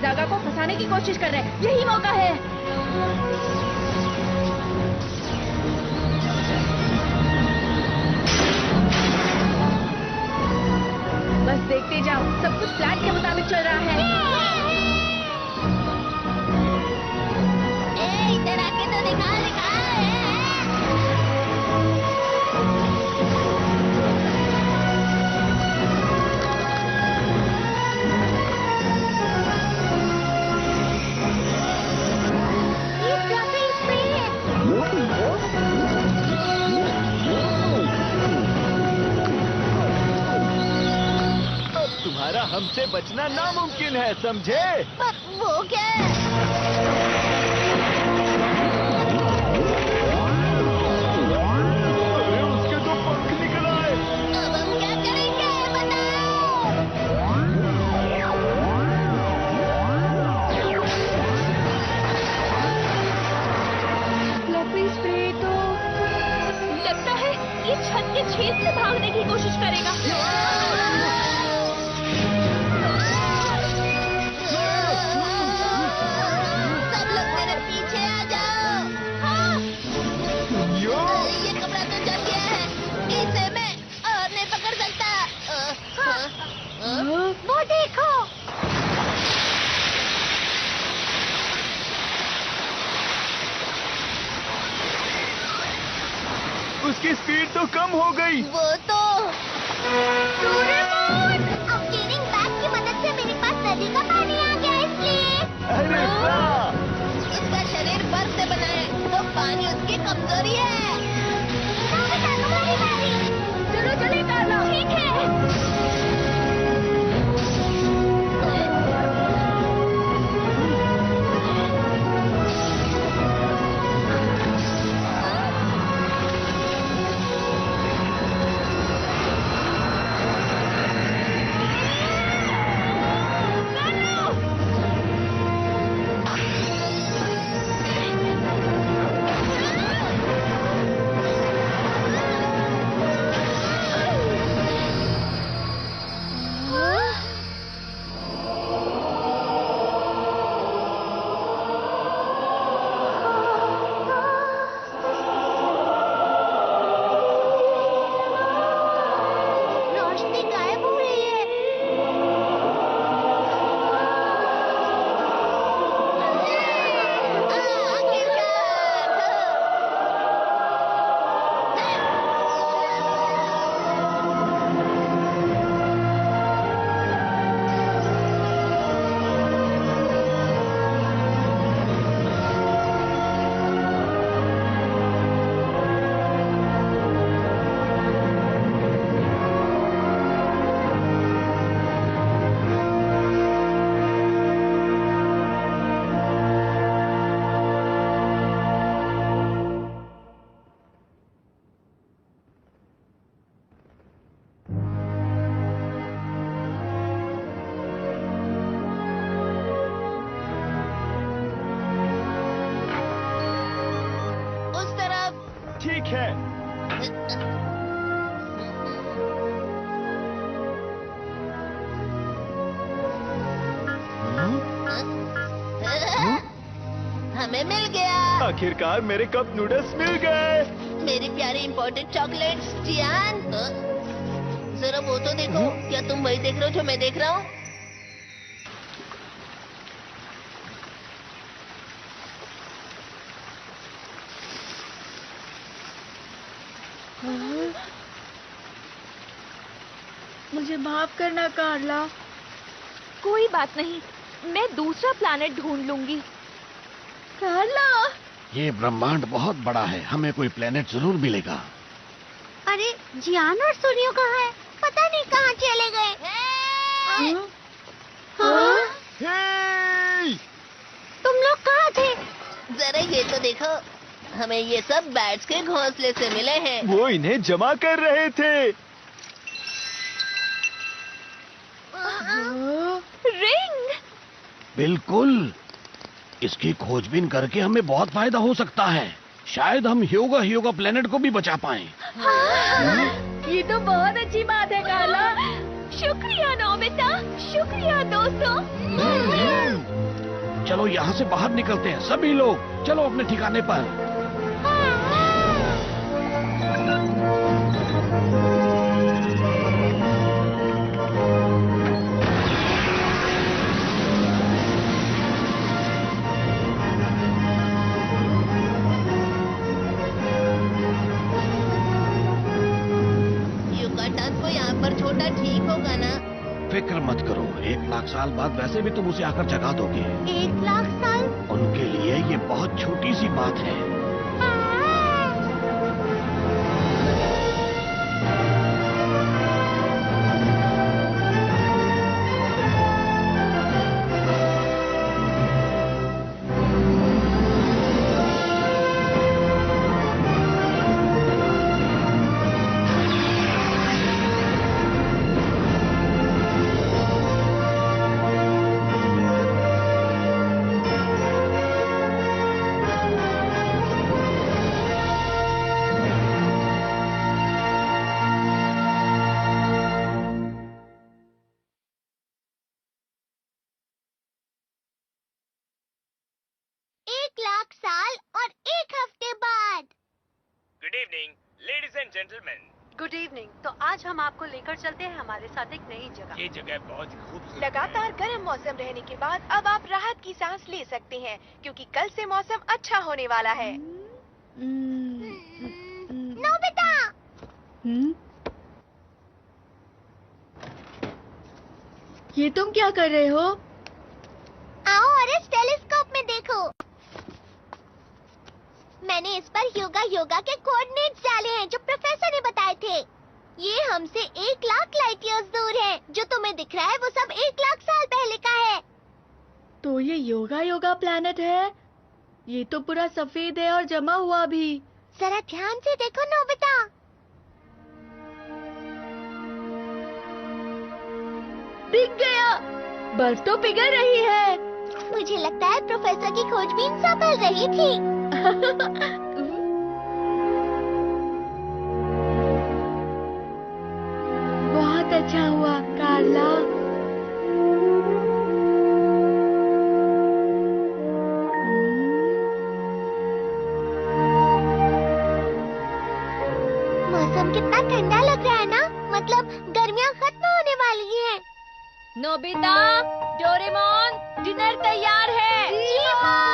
जागा को फंसाने की कोशिश कर रहे हैं। यही मौका है। बस देखते जाओ, सब कुछ प्लान के मुताबिक चल रहा है। इधर आके तो दिखा दिखा। तुम्हारा हमसे बचना नामुमकिन है, समझे? वो क्या है? अरे उसके तो पंख निकल आए। अब हम क्या करेंगे बताओ? फ्लफी स्प्रे तो लगता है ये छत के छेद से भागने की कोशिश करेगा। सब लोग मेरे पीछे आ जाओ। हाँ, यो, ये कपड़ा तो जल गया है, इसे मैं और नहीं पकड़ सकता। वो देखो। उसकी स्पीड तो कम हो गई। वो तो डोरेमोन! अब क्लीनिंग बैग की मदद से मेरे पास नदी का पानी आ गया, इसलिए अरे वाह! उसका शरीर बर्फ से बना है, तो पानी उसकी कमजोरी है। चलो चले कार्ला। ठीक है। रोशनी गायब हो रही है। उस तरफ। ठीक है। हमें मिल गया। आखिरकार मेरे कप नूडल्स मिल गए। मेरी प्यारी इम्पोर्टेड चॉकलेट्स, जियान। जरा वो तो देखो, क्या तुम वही देख रहे हो जो मैं देख रहा हूँ? मुझे माफ करना कार्ला। कोई बात नहीं, मैं दूसरा प्लैनेट ढूंढ लूंगी। कार्ला, ये ब्रह्मांड बहुत बड़ा है, हमें कोई प्लेनेट जरूर मिलेगा। अरे जियान और सूर्यो कहाँ है? पता नहीं कहाँ चले गए। हे! तुम लोग कहाँ थे? जरा ये तो देखो, हमें ये सब बैट्स के घोंसले से मिले हैं। वो इन्हें जमा कर रहे थे। रिंग! बिल्कुल, इसकी खोजबीन करके हमें बहुत फायदा हो सकता है। शायद हम ह्योगा प्लेनेट को भी बचा पाएं। ये तो बहुत अच्छी बात है कार्ला। शुक्रिया नोबिता, शुक्रिया दोस्तों। चलो यहाँ से बाहर निकलते हैं सभी लोग, चलो अपने ठिकाने पर। युगाटन को यहाँ पर छोटा ठीक होगा ना? फिक्र मत करो, 1 लाख साल बाद वैसे भी तुम उसे आकर जगा दोगे। 1 लाख साल? उनके लिए ये बहुत छोटी सी बात है। Good evening ladies and gentleman. Good evening. तो आज हम आपको लेकर चलते हैं हमारे साथ एक नई जगह। ये जगह बहुत खूबसूरत लगातार गर्म मौसम रहने के बाद अब आप राहत की सांस ले सकते हैं, क्योंकि कल से मौसम अच्छा होने वाला है। नोबिता! ये तुम क्या कर रहे हो? आओ और इस टेलीस्कोप में देखो। मैंने इस पर योगा के कोऑर्डिनेट्स डाले हैं जो प्रोफेसर ने बताए थे। ये हमसे 1 लाख लाइट ईयर्स दूर है। जो तुम्हें दिख रहा है वो सब 1 लाख साल पहले का है। तो ये योगा प्लैनेट है? ये तो पूरा सफेद है और जमा हुआ भी। जरा ध्यान से देखो नोबिता। दिख गया, बर्फ तो पिघल रही है। मुझे लगता है प्रोफेसर की खोजबीन सफल रही थी। बहुत अच्छा हुआ कार्ला। मौसम कितना ठंडा लग रहा है ना, मतलब गर्मियाँ खत्म होने वाली हैं। नोबिता, डोरेमोन, डिनर तैयार है। जी माँ।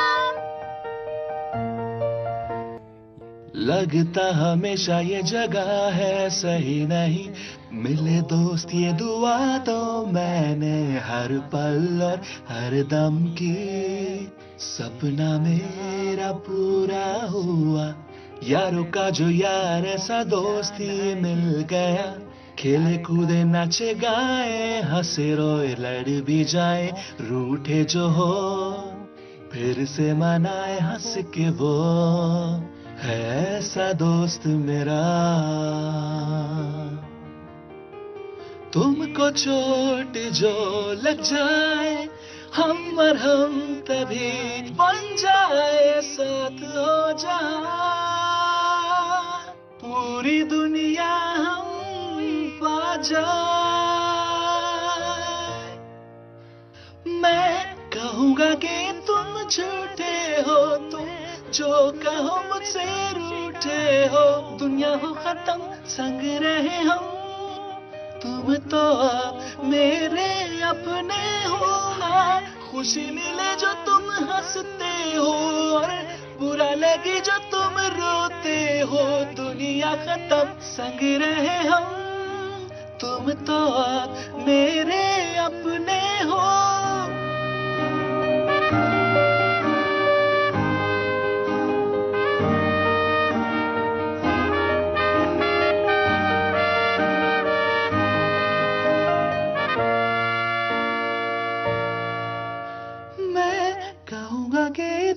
लगता हमेशा ये जगह है सही नहीं, मिले दोस्त ये दुआ तो मैंने हर पल और हर दम की। सपना मेरा पूरा हुआ, यारों का जो यार ऐसा दोस्ती मिल गया। खेले कूदे नाचे गाए, हंसे रोए लड़ भी जाए, रूठे जो हो फिर से मनाए हंस के वो है ऐसा दोस्त मेरा। तुमको चोट जो लग जाए, हम और हम तभी बन जाए, साथ हो जाए पूरी दुनिया हम पा जाए। मैं कहूँगा कि तुम झूठे हो, तुम जो कहो मुझसे रूठे हो। दुनिया हो खत्म संग रहे हम, तुम तो मेरे अपने हो ना। खुशी मिले जो तुम हंसते हो, और बुरा लगे जो तुम रोते हो। दुनिया खत्म संग रहे हम, तुम तो मेरे अपने हो।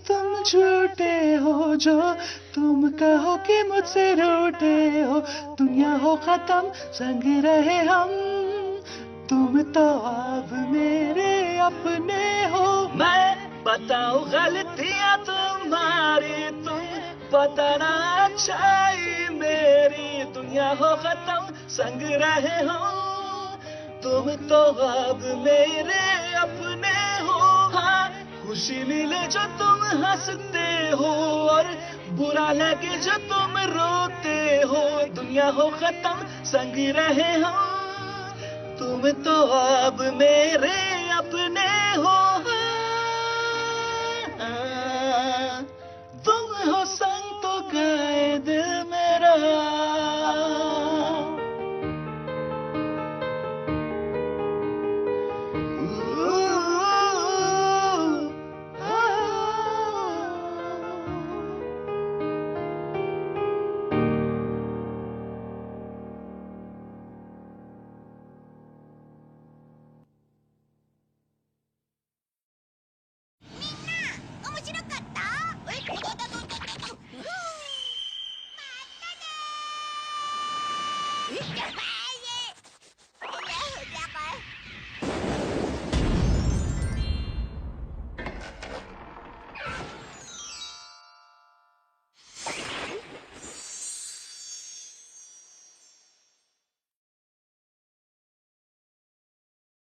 तुम झूठे हो जो तुम कहो कि मुझसे रूठे हो। दुनिया हो खत्म संग रहे हम, तुम तो अब मेरे अपने हो। मैं बताऊं गलतियां तुम्हारी, तुम बताना अच्छाई मेरी। दुनिया हो खत्म संग रहे हो, तुम तो अब मेरे अपने हो। हाँ, खुशी मिले जो तुम हंसते हो और बुरा लगे जो तुम रोते हो। दुनिया हो खत्म संग रहे हो, तुम तो अब मेरे